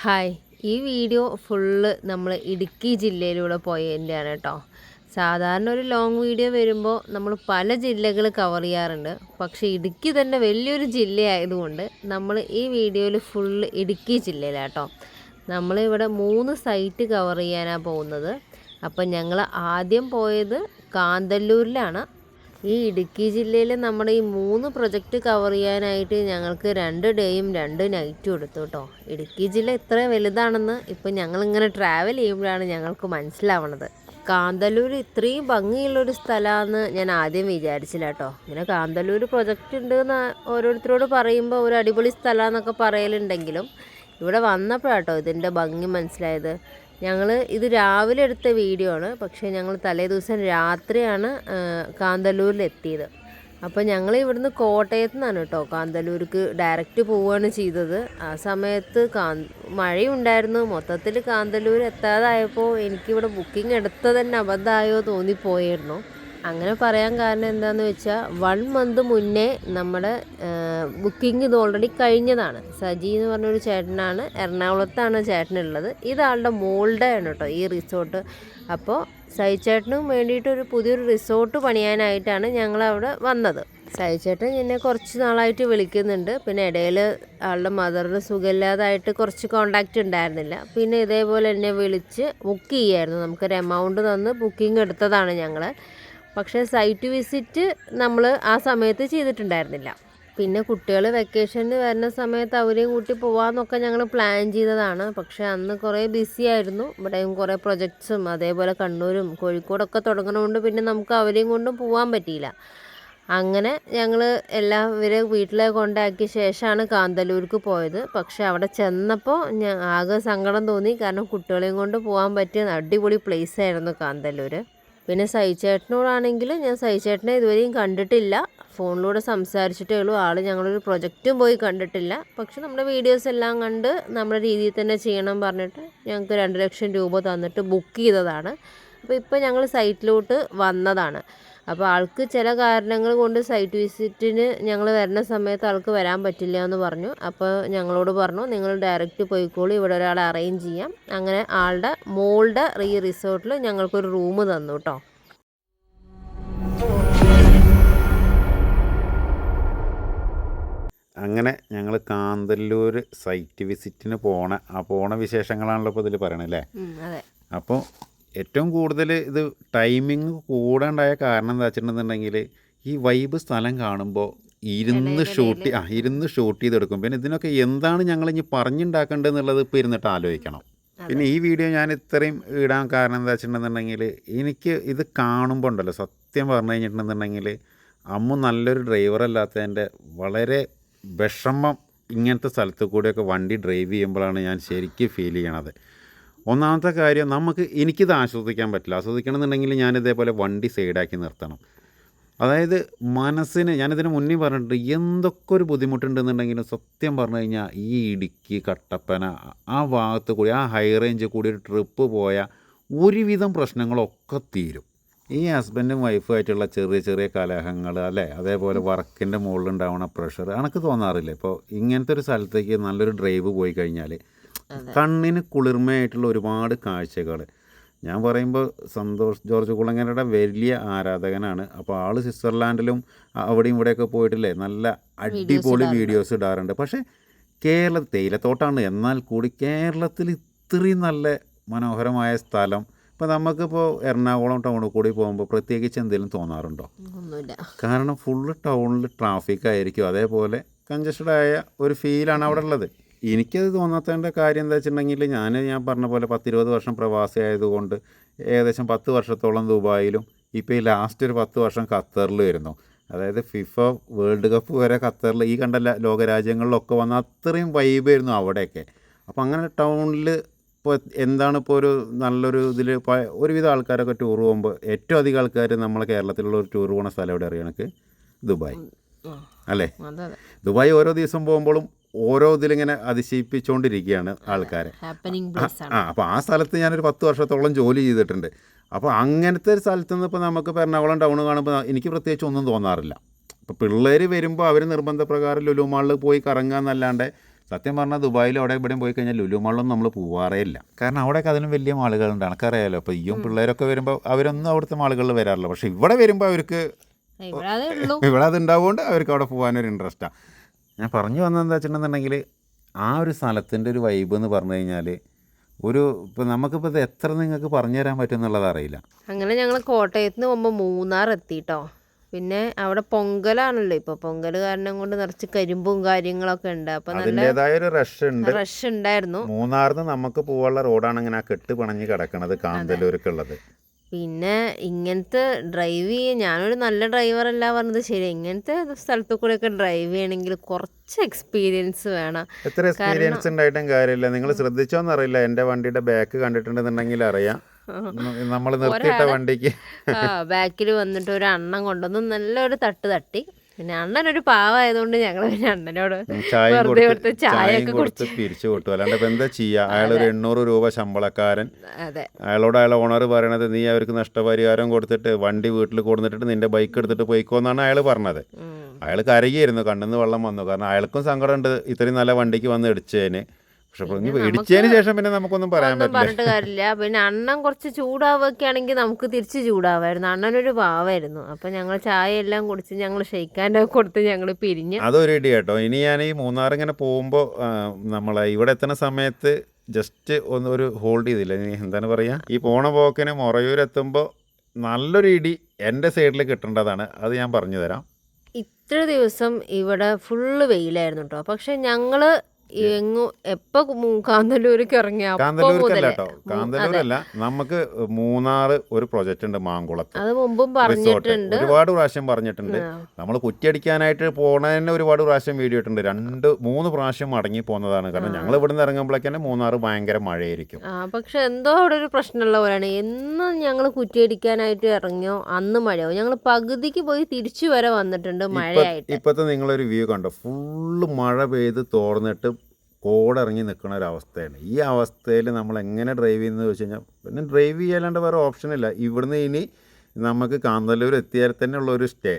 Hi, ഈ video full നമ്മൾ ഇടുക്കി ജില്ലയിലൂടെ പോയതിൻ്റെയാണ് കേട്ടോ. സാധാരണ ഒരു ലോങ് വീഡിയോ വരുമ്പോൾ നമ്മൾ പല ജില്ലകൾ കവർ ചെയ്യാറുണ്ട്. പക്ഷേ ഇടുക്കി തന്നെ വലിയൊരു ജില്ലയായതുകൊണ്ട് നമ്മൾ ഈ വീഡിയോയിൽ ഫുള്ള് ഇടുക്കി ജില്ലയിലാട്ടോ. നമ്മളിവിടെ 3 സൈറ്റ് കവർ ചെയ്യാനാണ് പോകുന്നത്. അപ്പം ഞങ്ങൾ ആദ്യം പോയത് കാന്തല്ലൂരിലാണ്. ഈ ഇടുക്കി ജില്ലയിൽ നമ്മുടെ ഈ 3 പ്രൊജക്റ്റ് കവർ ചെയ്യാനായിട്ട് ഞങ്ങൾക്ക് 2 ഡേയും 2 നൈറ്റും എടുത്തു കേട്ടോ. ഇടുക്കി ജില്ല ഇത്ര വലുതാണെന്ന് ഇപ്പം ഞങ്ങളിങ്ങനെ ട്രാവൽ ചെയ്യുമ്പോഴാണ് ഞങ്ങൾക്ക് മനസ്സിലാവണത്. കാന്തല്ലൂർ ഇത്രയും ഭംഗിയുള്ളൊരു സ്ഥലമാണെന്ന് ഞാൻ ആദ്യം വിചാരിച്ചില്ല കേട്ടോ. ഇങ്ങനെ കാന്തല്ലൂർ പ്രൊജക്റ്റ് ഉണ്ടെന്ന് ഓരോരുത്തരോട് പറയുമ്പോൾ ഒരു അടിപൊളി സ്ഥലമാണെന്നൊക്കെ പറയലുണ്ടെങ്കിലും ഇവിടെ വന്നപ്പോഴാട്ടോ ഇതിൻ്റെ ഭംഗി മനസ്സിലായത്. ഞങ്ങൾ ഇത് രാവിലെ എടുത്ത വീഡിയോ ആണ്, പക്ഷേ ഞങ്ങൾ തലേ ദിവസം രാത്രിയാണ് കാന്തല്ലൂരിലെത്തിയത്. അപ്പോൾ ഞങ്ങൾ ഇവിടുന്ന് കോട്ടയത്ത് നിന്നാണ് കേട്ടോ കാന്തല്ലൂർക്ക് ഡയറക്റ്റ് പോവുകയാണ് ചെയ്തത്. ആ സമയത്ത് മഴയുണ്ടായിരുന്നു. മൊത്തത്തിൽ കാന്തല്ലൂർ എത്താതായപ്പോൾ എനിക്കിവിടെ ബുക്കിംഗ് എടുത്തത് തന്നെ അബദ്ധമായോ തോന്നിപ്പോയിരുന്നു. അങ്ങനെ പറയാൻ കാരണം എന്താണെന്ന് വെച്ചാൽ 1 മന്ത് മുന്നേ നമ്മുടെ ബുക്കിംഗ് ഇത് ഓൾറെഡി കഴിഞ്ഞതാണ്. സജി എന്ന് പറഞ്ഞൊരു ചേട്ടനാണ്, എറണാകുളത്താണ് ചേട്ടനുള്ളത്. ഇതാളുടെ മോളുടെ ആണ് കേട്ടോ ഈ റിസോർട്ട്. അപ്പോൾ സജിച്ചേട്ടനും വേണ്ടിയിട്ടൊരു പുതിയൊരു റിസോർട്ട് പണിയാനായിട്ടാണ് ഞങ്ങളവിടെ വന്നത്. സജിച്ചേട്ടൻ എന്നെ കുറച്ച് നാളായിട്ട് വിളിക്കുന്നുണ്ട്. പിന്നെ ഇടയിൽ ആളുടെ മദറിന് സുഖമില്ലാതായിട്ട് കുറച്ച് കോണ്ടാക്റ്റ് ഉണ്ടായിരുന്നില്ല. പിന്നെ ഇതേപോലെ എന്നെ വിളിച്ച് ബുക്ക് ചെയ്യായിരുന്നു. നമുക്കൊരു എമൗണ്ട് തന്ന് ബുക്കിംഗ് എടുത്തതാണ് ഞങ്ങൾ. പക്ഷേ സൈറ്റ് വിസിറ്റ് നമ്മൾ ആ സമയത്ത് ചെയ്തിട്ടുണ്ടായിരുന്നില്ല. പിന്നെ കുട്ടികൾ വെക്കേഷന് വരുന്ന സമയത്ത് അവരെയും കൂട്ടി പോകാമെന്നൊക്കെ ഞങ്ങൾ പ്ലാൻ ചെയ്തതാണ്. പക്ഷേ അന്ന് കുറേ ബിസി ആയിരുന്നു. ഇവിടെയും കുറേ പ്രൊജക്ട്സും അതേപോലെ കണ്ണൂരും കോഴിക്കോടൊക്കെ തുടങ്ങണതുകൊണ്ട് പിന്നെ നമുക്ക് അവരെയും കൊണ്ടും പോകാൻ പറ്റിയില്ല. അങ്ങനെ ഞങ്ങൾ എല്ലാവരും വീട്ടിലെ കൊണ്ടാക്കിയ ശേഷമാണ് കാന്തല്ലൂർക്ക് പോയത്. പക്ഷേ അവിടെ ചെന്നപ്പോൾ ആകെ സങ്കടം തോന്നി. കാരണം കുട്ടികളെയും കൊണ്ട് പോകാൻ പറ്റിയ അടിപൊളി പ്ലേസ് ആയിരുന്നു കാന്തല്ലൂർ. പിന്നെ സജിച്ചേട്ടനോടാണെങ്കിൽ ഞാൻ സജിച്ചേട്ടനെ ഇതുവരെയും കണ്ടിട്ടില്ല, ഫോണിലൂടെ സംസാരിച്ചിട്ടേ ഉള്ളൂ. ഞങ്ങളൊരു പ്രൊജക്റ്റും പോയി കണ്ടിട്ടില്ല. പക്ഷെ നമ്മുടെ വീഡിയോസ് എല്ലാം കണ്ട് നമ്മുടെ രീതിയിൽ തന്നെ ചെയ്യണം പറഞ്ഞിട്ട് ഞങ്ങൾക്ക് 2 ലക്ഷം രൂപ തന്നിട്ട് ബുക്ക് ചെയ്തതാണ്. അപ്പോൾ ഇപ്പോൾ ഞങ്ങൾ സൈറ്റിലോട്ട് വന്നതാണ്. അപ്പോൾ ആൾക്ക് ചില കാരണങ്ങൾ കൊണ്ട് സൈറ്റ് വിസിറ്റിന് ഞങ്ങൾ വരുന്ന സമയത്ത് ആൾക്ക് വരാൻ പറ്റില്ല എന്ന് പറഞ്ഞു. അപ്പോൾ ഞങ്ങളോട് പറഞ്ഞു, നിങ്ങൾ ഡയറക്റ്റ് പോയിക്കോളൂ, ഇവിടെ ഒരാളെ അറേഞ്ച് ചെയ്യാം. അങ്ങനെ ആളുടെ മോളുടെ ഈ റിസോർട്ടിൽ ഞങ്ങൾക്കൊരു റൂം തന്നു കേട്ടോ. അങ്ങനെ ഞങ്ങൾ കാന്തല്ലൂർ സൈറ്റ് വിസിറ്റിന് പോണ വിശേഷങ്ങളാണല്ലോ ഇപ്പോൾ ഇതിൽ പറയണല്ലേ. അപ്പോൾ ഏറ്റവും കൂടുതൽ ഇത് ടൈമിങ് കൂടാണ്ടായ കാരണം എന്താ വെച്ചിട്ടുണ്ടെന്നുണ്ടെങ്കിൽ ഈ വൈബ് സ്ഥലം കാണുമ്പോൾ ഇരുന്ന് ഷൂട്ട് ചെയ്തെടുക്കും. പിന്നെ ഇതിനൊക്കെ എന്താണ് ഞങ്ങൾ ഇനി പറഞ്ഞുണ്ടാക്കേണ്ടതെന്നുള്ളത് ഇപ്പോൾ ഇരുന്നിട്ട് ആലോചിക്കണം. പിന്നെ ഈ വീഡിയോ ഞാൻ ഇത്രയും ഇടാൻ കാരണം എന്താ വെച്ചിട്ടുണ്ടെന്നുണ്ടെങ്കിൽ എനിക്ക് ഇത് കാണുമ്പോൾ ഉണ്ടല്ലോ, സത്യം പറഞ്ഞു കഴിഞ്ഞിട്ടുണ്ടെന്നുണ്ടെങ്കിൽ നല്ലൊരു ഡ്രൈവറല്ലാത്തതിൻ്റെ വളരെ വിഷമം ഇങ്ങനത്തെ സ്ഥലത്ത് കൂടെയൊക്കെ വണ്ടി ഡ്രൈവ് ചെയ്യുമ്പോഴാണ് ഞാൻ ശരിക്കും ഫീൽ ചെയ്യണത്. ഒന്നാമത്തെ കാര്യം, എനിക്കിത് ആസ്വദിക്കാൻ പറ്റില്ല. ആസ്വദിക്കണമെന്നുണ്ടെങ്കിൽ ഞാനിതേപോലെ വണ്ടി സൈഡാക്കി നിർത്തണം. അതായത് മനസ്സിന്, ഞാനിതിന് മുന്നേ പറഞ്ഞിട്ടുണ്ട്, എന്തൊക്കെ ഒരു ബുദ്ധിമുട്ടുണ്ടെന്നുണ്ടെങ്കിലും സത്യം പറഞ്ഞു കഴിഞ്ഞാൽ ഈ ഇടുക്കി കട്ടപ്പന ആ ഭാഗത്ത് കൂടി, ആ ഹൈ റേഞ്ച് കൂടി ഒരു ട്രിപ്പ് പോയാൽ ഒരുവിധം പ്രശ്നങ്ങളൊക്കെ തീരും. ഈ ഹസ്ബൻഡും വൈഫുമായിട്ടുള്ള ചെറിയ ചെറിയ കലഹങ്ങൾ അല്ലേ, അതേപോലെ വർക്കിൻ്റെ മുകളിലുണ്ടാവുന്ന പ്രഷർ എനിക്ക് തോന്നാറില്ല. ഇപ്പോൾ ഇങ്ങനത്തെ ഒരു സ്ഥലത്തേക്ക് നല്ലൊരു ഡ്രൈവ് പോയി കഴിഞ്ഞാൽ കണ്ണിന് കുളിർമയായിട്ടുള്ള ഒരുപാട് കാഴ്ചകൾ. ഞാൻ പറയുമ്പോൾ സന്തോഷ് ജോർജ് കുളങ്ങരയുടെ വലിയ ആരാധകനാണ്. അപ്പോൾ ആൾ സ്വിറ്റ്സർലാൻഡിലും അവിടെയും ഇവിടെയൊക്കെ പോയിട്ടില്ലേ നല്ല അടിപൊളി വീഡിയോസ് ഇടാറുണ്ട്. പക്ഷേ തേയിലത്തോട്ടാണ്, എന്നാൽ കൂടി കേരളത്തിൽ ഇത്രയും നല്ല മനോഹരമായ സ്ഥലം ഇപ്പോൾ നമുക്കിപ്പോൾ എറണാകുളം ടൗണിൽ കൂടി പോകുമ്പോൾ പ്രത്യേകിച്ച് എന്തെങ്കിലും തോന്നാറുണ്ടോ? കാരണം ഫുള്ള് ടൗണിൽ ട്രാഫിക് ആയിരിക്കും, അതേപോലെ കൺജസ്റ്റഡായ ഒരു ഫീലാണ് അവിടെ ഉള്ളത്. എനിക്കത് തോന്നാത്തതിൻ്റെ കാര്യം എന്താ വെച്ചിട്ടുണ്ടെങ്കിൽ ഞാൻ പറഞ്ഞ പോലെ 10-20 വർഷം പ്രവാസി ആയതുകൊണ്ട് ഏകദേശം 10 വർഷത്തോളം ദുബായിലും ഇപ്പോൾ ഈ ലാസ്റ്റ് ഒരു 10 വർഷം ഖത്തറിൽ വരുന്നു. അതായത് ഫിഫ വേൾഡ് കപ്പ് വരെ ഖത്തറിൽ ഈ കണ്ട ലോകരാജ്യങ്ങളിലൊക്കെ വന്ന അത്രയും വൈബായിരുന്നു അവിടെയൊക്കെ. അപ്പോൾ അങ്ങനെ ടൗണിൽ ഇപ്പോൾ ഇപ്പോൾ ഒരു നല്ലൊരു ഇതിൽ ഒരുവിധം ആൾക്കാരൊക്കെ ടൂർ പോകുമ്പോൾ ഏറ്റവും അധികം ആൾക്കാർ നമ്മളെ കേരളത്തിലുള്ള ഒരു ടൂർ പോകുന്ന സ്ഥലം എവിടെ അറിയാം എനിക്ക്? ദുബായ് അല്ലേ. ദുബായ് ഓരോ ദിവസം പോകുമ്പോഴും ഓരോ ഇതിലിങ്ങനെ അതിശയിപ്പിച്ചുകൊണ്ടിരിക്കുകയാണ് ആൾക്കാരെ. അപ്പോൾ ആ സ്ഥലത്ത് ഞാനൊരു 10 വർഷത്തോളം ജോലി ചെയ്തിട്ടുണ്ട്. അപ്പോൾ അങ്ങനത്തെ ഒരു സ്ഥലത്ത് നിന്ന് ഇപ്പോൾ നമുക്ക് എറണാകുളം ടൗൺ കാണുമ്പോൾ എനിക്ക് പ്രത്യേകിച്ച് ഒന്നും തോന്നാറില്ല. ഇപ്പോൾ പിള്ളേർ വരുമ്പോൾ അവർ നിർബന്ധപ്രകാരം ലുലു മാളിൽ പോയി കറങ്ങുക എന്നല്ലാണ്ട് സത്യം പറഞ്ഞാൽ ദുബായിൽ അവിടെ ഇവിടെയും പോയി കഴിഞ്ഞാൽ ലുലു മാളിലൊന്നും നമ്മൾ പോവാറേ ഇല്ല. കാരണം അവിടെയൊക്കെ അതിനും വലിയ മാളുകളുണ്ട്, എനിക്കറിയാമല്ലോ. അപ്പോൾ ഈയും പിള്ളേരൊക്കെ വരുമ്പോൾ അവരൊന്നും അവിടുത്തെ മാളുകളിൽ വരാറില്ല. പക്ഷേ ഇവിടെ വരുമ്പോൾ അവർക്ക് ഇവിടെ അതുണ്ടാവുകൊണ്ട് അവർക്ക് അവിടെ പോകാനൊരു ഇൻട്രസ്റ്റാണ്. ഞാൻ പറഞ്ഞു വന്നതെന്താ വെച്ചിട്ടുണ്ടെന്നുണ്ടെങ്കിൽ ആ ഒരു സ്ഥലത്തിൻ്റെ ഒരു വൈബ് എന്ന് പറഞ്ഞു കഴിഞ്ഞാൽ ഇപ്പോൾ നമുക്കിപ്പോൾ ഇത് എത്ര നിങ്ങൾക്ക് പറഞ്ഞു തരാൻ പറ്റും എന്നുള്ളത് അറിയില്ല. അങ്ങനെ ഞങ്ങൾ കോട്ടയത്ത് നിന്ന് പോകുമ്പോൾ മൂന്നാർ എത്തിട്ടോ. പിന്നെ അവിടെ പൊങ്കലാണല്ലോ, ഇപ്പോൾ പൊങ്കൽ കാരണം കൊണ്ട് നിറച്ച് കരിമ്പും കാര്യങ്ങളൊക്കെ ഉണ്ട്. അപ്പം അതിൻ്റെതായ ഒരു റഷ് ഉണ്ടായിരുന്നു. മൂന്നാറിന്ന് നമുക്ക് പോകാനുള്ള റോഡാണ് ഇങ്ങനെ കെട്ട് പണഞ്ഞ് കിടക്കണത് കാന്തല്ലൂർക്കുള്ളത്. പിന്നെ ഇങ്ങനത്തെ ഡ്രൈവ് ചെയ്യാൻ ഞാനൊരു നല്ല ഡ്രൈവറല്ല പറഞ്ഞത് ശരി, ഇങ്ങനത്തെ സ്ഥലത്തു കൂടെയൊക്കെ ഡ്രൈവ് ചെയ്യണമെങ്കിൽ കുറച്ച് എക്സ്പീരിയൻസ് വേണം. എത്ര എക്സ്പീരിയൻസ് ഉണ്ടായിട്ടും കാര്യമില്ല. നിങ്ങൾ ശ്രദ്ധിച്ചോന്നറിയില്ല, എൻ്റെ വണ്ടിയുടെ ബാക്ക് കണ്ടിട്ടുണ്ടെന്നുണ്ടെങ്കിൽ അറിയാം. നമ്മൾ നിർത്തിയിട്ട വണ്ടിക്ക് ബാക്കിൽ വന്നിട്ട് ഒരു അണ്ണൻ കൊണ്ടുവന്ന് നല്ലൊരു തട്ടി. പിന്നെ അണ്ണനൊരു പാവമായതുകൊണ്ട് ഞങ്ങൾ പിന്നെ അണ്ണനോട് ചായ കൊടുത്ത് പിരിച്ചു കൊടുത്തു. അല്ലാണ്ട് ഇപ്പം എന്താ ചെയ്യുക? അയാളൊരു 800 രൂപ ശമ്പളക്കാരൻ. അയാളോട് അയാൾ ഓണർ പറയണത് നീ അവർക്ക് നഷ്ടപരിഹാരം കൊടുത്തിട്ട് വണ്ടി വീട്ടിൽ കൊടുത്തിട്ട് നിന്റെ ബൈക്ക് എടുത്തിട്ട് പോയിക്കോന്നാണ് അയാൾ പറഞ്ഞത്. അയാൾ കരകിയായിരുന്നു, കണ്ണിന്ന് വെള്ളം വന്നു. കാരണം അയാൾക്കും സങ്കടമുണ്ട് ഇത്രയും നല്ല വണ്ടിക്ക് വന്ന് ഇടിച്ചതിന്. പക്ഷെ ഇടിച്ചതിന് ശേഷം പിന്നെ നമുക്കൊന്നും പറഞ്ഞിട്ട് കാര്യമില്ല. പിന്നെ അണ്ണൻ കുറച്ച് ചൂടാവുകയൊക്കെ ആണെങ്കിൽ നമുക്ക് തിരിച്ച് ചൂടാവായിരുന്നു. അണ്ണനൊരു പാവായിരുന്നു. അപ്പം ഞങ്ങൾ ചായ എല്ലാം കുടിച്ച് ഞങ്ങൾ ഷെയ്ക്കാൻ്റെ കൊടുത്ത് ഞങ്ങൾ പിരിഞ്ഞ്. അതൊരു ഇടി കേട്ടോ. ഇനി ഞാൻ ഈ മൂന്നാർ ഇങ്ങനെ പോകുമ്പോൾ നമ്മളെ ഇവിടെ എത്തുന്ന സമയത്ത് ജസ്റ്റ് ഒരു ഹോൾഡ് ചെയ്തില്ല, എന്താണ് പറയുക, ഈ പോണ പോക്കിന് മൊറയൂരെത്തുമ്പോൾ നല്ലൊരു ഇടി എൻ്റെ സൈഡിൽ കിട്ടേണ്ടതാണ്. അത് ഞാൻ പറഞ്ഞു തരാം. ഇത്ര ദിവസം ഇവിടെ ഫുള്ള് വെയിലായിരുന്നു കേട്ടോ. പക്ഷെ ഞങ്ങൾ എപ്പോ കാന്തല്ലൂർക്ക് ഇറങ്ങിയ കാന്തല്ലൂരല്ല, നമുക്ക് മൂന്നാർ ഒരു പ്രൊജക്ട് ഉണ്ട് മാങ്കുളത്ത്. അത് മുമ്പും പറഞ്ഞിട്ടുണ്ട്, ഒരുപാട് പ്രാവശ്യം പറഞ്ഞിട്ടുണ്ട്. നമ്മൾ കുറ്റിയടിക്കാനായിട്ട് പോണതന്നെ ഒരുപാട് പ്രാവശ്യം വീഡിയോ ഇട്ടുണ്ട്. 2-3 പ്രാവശ്യം മടങ്ങി പോകുന്നതാണ്. കാരണം ഞങ്ങൾ ഇവിടുന്ന് ഇറങ്ങുമ്പോഴേക്കന്നെ മൂന്നാർ ഭയങ്കര മഴയായിരിക്കും. പക്ഷെ എന്തോ അവിടെ ഒരു പ്രശ്നമുള്ള പോലെയാണ്. എന്ന് ഞങ്ങൾ കുറ്റിയടിക്കാനായിട്ട് ഇറങ്ങിയോ അന്ന് മഴയാവും. ഞങ്ങൾ പകുതിക്ക് പോയി തിരിച്ചു വരെ വന്നിട്ടുണ്ട് മഴയായിട്ട്. ഇപ്പത്തെ നിങ്ങളൊരു വ്യൂ കണ്ടോ, ഫുള്ള് മഴ പെയ്ത് തോർന്നിട്ട് കോടിറങ്ങി നിൽക്കുന്ന ഒരവസ്ഥയാണ്. ഈ അവസ്ഥയിൽ നമ്മൾ എങ്ങനെ ഡ്രൈവ് ചെയ്യുന്നത് വെച്ച് കഴിഞ്ഞാൽ പിന്നെ ഡ്രൈവ് ചെയ്യാണ്ട് വേറെ ഓപ്ഷനില്ല. ഇവിടുന്ന് ഇനി നമുക്ക് കാന്തല്ലൂർ എത്തിയാൽ തന്നെ ഉള്ളൊരു സ്റ്റേ.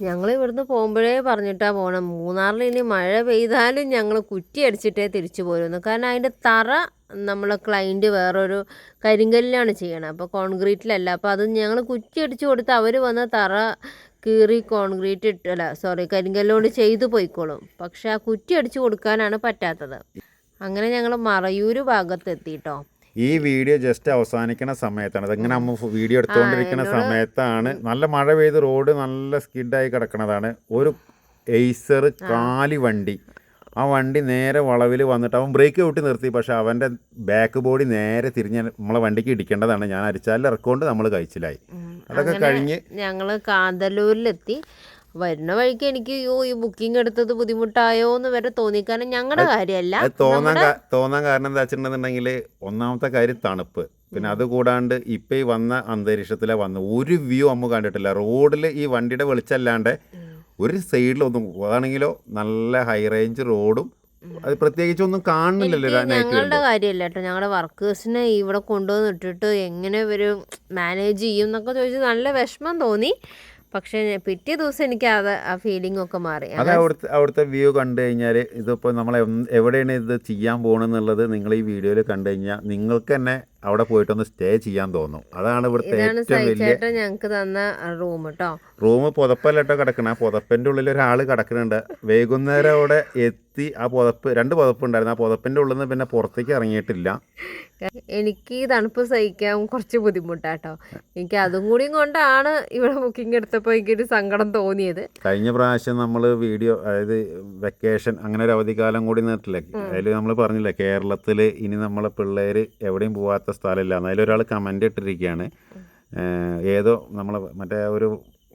ഞങ്ങൾ ഇവിടുന്ന് പോകുമ്പോഴേ പറഞ്ഞിട്ടാണ് പോകണം, മൂന്നാറിൽ ഇനി മഴ പെയ്താലും ഞങ്ങൾ കുറ്റി അടിച്ചിട്ടേ തിരിച്ചു പോരുന്നു. കാരണം അതിൻ്റെ തറ നമ്മളെ ക്ലൈൻറ്റ് വേറൊരു കരിങ്കല്ലാണ് ചെയ്യണം, അപ്പോൾ കോൺക്രീറ്റിലല്ല. അപ്പോൾ അത് ഞങ്ങൾ കുറ്റി അടിച്ച് കൊടുത്ത് അവർ വന്ന് തറ കീറി കോൺക്രീറ്റ് കരിങ്കല്ലോട് ചെയ്തു പോയിക്കോളും. പക്ഷെ ആ കുറ്റി അടിച്ചു കൊടുക്കാനാണ് പറ്റാത്തത്. അങ്ങനെ ഞങ്ങൾ മറയൂർ ഭാഗത്തെത്തിട്ടോ. ഈ വീഡിയോ ജസ്റ്റ് അവസാനിക്കുന്ന സമയത്താണ്, അതിങ്ങനെ നമ്മൾ വീഡിയോ എടുത്തുകൊണ്ടിരിക്കുന്ന സമയത്താണ് നല്ല മഴ പെയ്ത് റോഡ് നല്ല സ്കിഡായി കിടക്കുന്നതാണ്. ഒരു എയ്സർ കാലി വണ്ടി, ആ വണ്ടി നേരെ വളവിൽ വന്നിട്ട് അവൻ ബ്രേക്ക് ഔട്ടി നിർത്തി. പക്ഷെ അവൻ്റെ ബാക്ക് ബോഡി നേരെ തിരിഞ്ഞ് നമ്മളെ വണ്ടിക്ക് ഇടിക്കേണ്ടതാണ്. ഞാൻ അരിച്ചാലിൽ ഇറക്കൊണ്ട് നമ്മൾ കഴിച്ചിലായി. അതൊക്കെ കഴിഞ്ഞ് ഞങ്ങൾ കാന്തല്ലൂരിലെത്തി. വരുന്ന വഴിക്ക് എനിക്ക് ഈ ബുക്കിംഗ് എടുത്തത് ബുദ്ധിമുട്ടായോ എന്ന് വരെ തോന്നി. കാരണം ഞങ്ങളുടെ കാര്യമല്ല, തോന്നാൻ കാരണം എന്താ വെച്ചിട്ടുണ്ടെന്നുണ്ടെങ്കിൽ ഒന്നാമത്തെ കാര്യം തണുപ്പ്. പിന്നെ അതുകൂടാണ്ട് ഇപ്പം ഈ വന്ന അന്തരീക്ഷത്തിലെ വന്ന് ഒരു വ്യൂ നമ്മൾ കണ്ടിട്ടില്ല. റോഡിൽ ഈ വണ്ടിയുടെ വെളിച്ചല്ലാണ്ട് ഒരു സൈഡിലൊന്നും, അതാണെങ്കിലോ നല്ല ഹൈ റേഞ്ച് റോഡും അത് പ്രത്യേകിച്ചൊന്നും കാണുന്നില്ലല്ലോ. ഞങ്ങളുടെ കാര്യമല്ല കേട്ടോ, ഞങ്ങളുടെ വർക്കേഴ്സിനെ ഇവിടെ കൊണ്ടുവന്ന് ഇട്ടിട്ട് എങ്ങനെ ഇവർ മാനേജ് ചെയ്യും എന്നൊക്കെ ചോദിച്ച് നല്ല വിഷമം തോന്നി. പക്ഷേ പിറ്റേ ദിവസം എനിക്ക് ആ ഫീലിംഗ് ഒക്കെ മാറി. അത് അവിടുത്തെ വ്യൂ കണ്ടു കഴിഞ്ഞാൽ ഇതിപ്പോൾ നമ്മൾ എവിടെയാണ് ഇത് ചെയ്യാൻ പോകണമെന്നുള്ളത് നിങ്ങൾ ഈ വീഡിയോയിൽ കണ്ടു കഴിഞ്ഞാൽ നിങ്ങൾക്ക് തന്നെ അവിടെ പോയിട്ടൊന്ന് സ്റ്റേ ചെയ്യാൻ തോന്നും. അതാണ് ഇവിടുത്തെ ഏറ്റവും വലിയ. ഞങ്ങൾക്ക് തന്ന റൂം കേട്ടോ, റൂം പുതപ്പല്ലോ കിടക്കണ, പുതപ്പിൻ്റെ ഉള്ളിൽ ഒരാൾ കിടക്കുന്നുണ്ട്. വൈകുന്നേരം അവിടെ എത്തി ആ പുതപ്പ് 2 പുതപ്പ് ഉണ്ടായിരുന്നു. ആ പുതപ്പിൻ്റെ ഉള്ളിൽ നിന്ന് പിന്നെ പുറത്തേക്ക് ഇറങ്ങിയിട്ടില്ല. എനിക്ക് തണുപ്പ് സഹിക്കാൻ കുറച്ച് ബുദ്ധിമുട്ടാട്ടോ. എനിക്ക് അതും കൂടിയും കൊണ്ടാണ് ഇവിടെ ബുക്കിംഗ് എടുത്തപ്പോൾ എനിക്കൊരു സങ്കടം തോന്നിയത്. കഴിഞ്ഞ പ്രാവശ്യം നമ്മൾ വീഡിയോ, അതായത് വെക്കേഷൻ അങ്ങനെ ഒരു അവധിക്കാലം കൂടി നിന്നിട്ടില്ലേ, അതിൽ നമ്മൾ പറഞ്ഞില്ലേ കേരളത്തിൽ ഇനി നമ്മളെ പിള്ളേർ എവിടെയും പോകാത്ത സ്ഥലമില്ല. അതിലൊരാൾ കമൻ്റ് ഇട്ടിരിക്കുകയാണ്. ഏതോ നമ്മളെ മറ്റേ ഒരു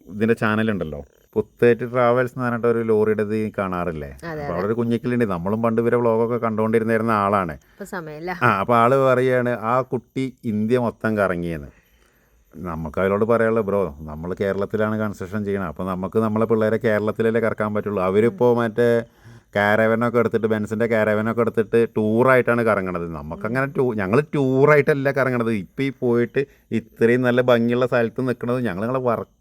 ഇതിൻ്റെ ചാനലുണ്ടല്ലോ, പുത്തേറ്റ് ട്രാവൽസ് എന്ന് പറഞ്ഞിട്ട് ഒരു ലോറിയുടെ ഇത് കാണാറില്ലേ. അപ്പോൾ അവിടെ ഒരു കുഞ്ഞിക്കിലുണ്ട്. നമ്മളും പണ്ട് ഇവരെ വ്ളോഗൊക്കെ കണ്ടുകൊണ്ടിരുന്ന ആളാണ്. അപ്പോൾ ആള് പറയുകയാണ് ആ കുട്ടി ഇന്ത്യ മൊത്തം കറങ്ങിയെന്ന്. നമുക്ക് അതിലോട് പറയാനുള്ളത്, ബ്രോ നമ്മൾ കേരളത്തിലാണ് കൺസ്ട്രക്ഷൻ ചെയ്യണം. അപ്പോൾ നമുക്ക് നമ്മളെ പിള്ളേരെ കേരളത്തിലല്ലേ കറക്കാൻ പറ്റുള്ളൂ. അവരിപ്പോൾ മറ്റേ കാരവനൊക്കെ എടുത്തിട്ട്, ബെൻസിൻ്റെ കാരവനൊക്കെ എടുത്തിട്ട് ടൂറായിട്ടാണ് കറങ്ങണത്. നമുക്കങ്ങനെ ഞങ്ങൾ ടൂറായിട്ടല്ല കറങ്ങണത്. ഇപ്പോൾ ഈ പോയിട്ട് ഇത്രയും നല്ല ഭംഗിയുള്ള സ്ഥലത്ത് നിൽക്കുന്നത് ഞങ്ങളെ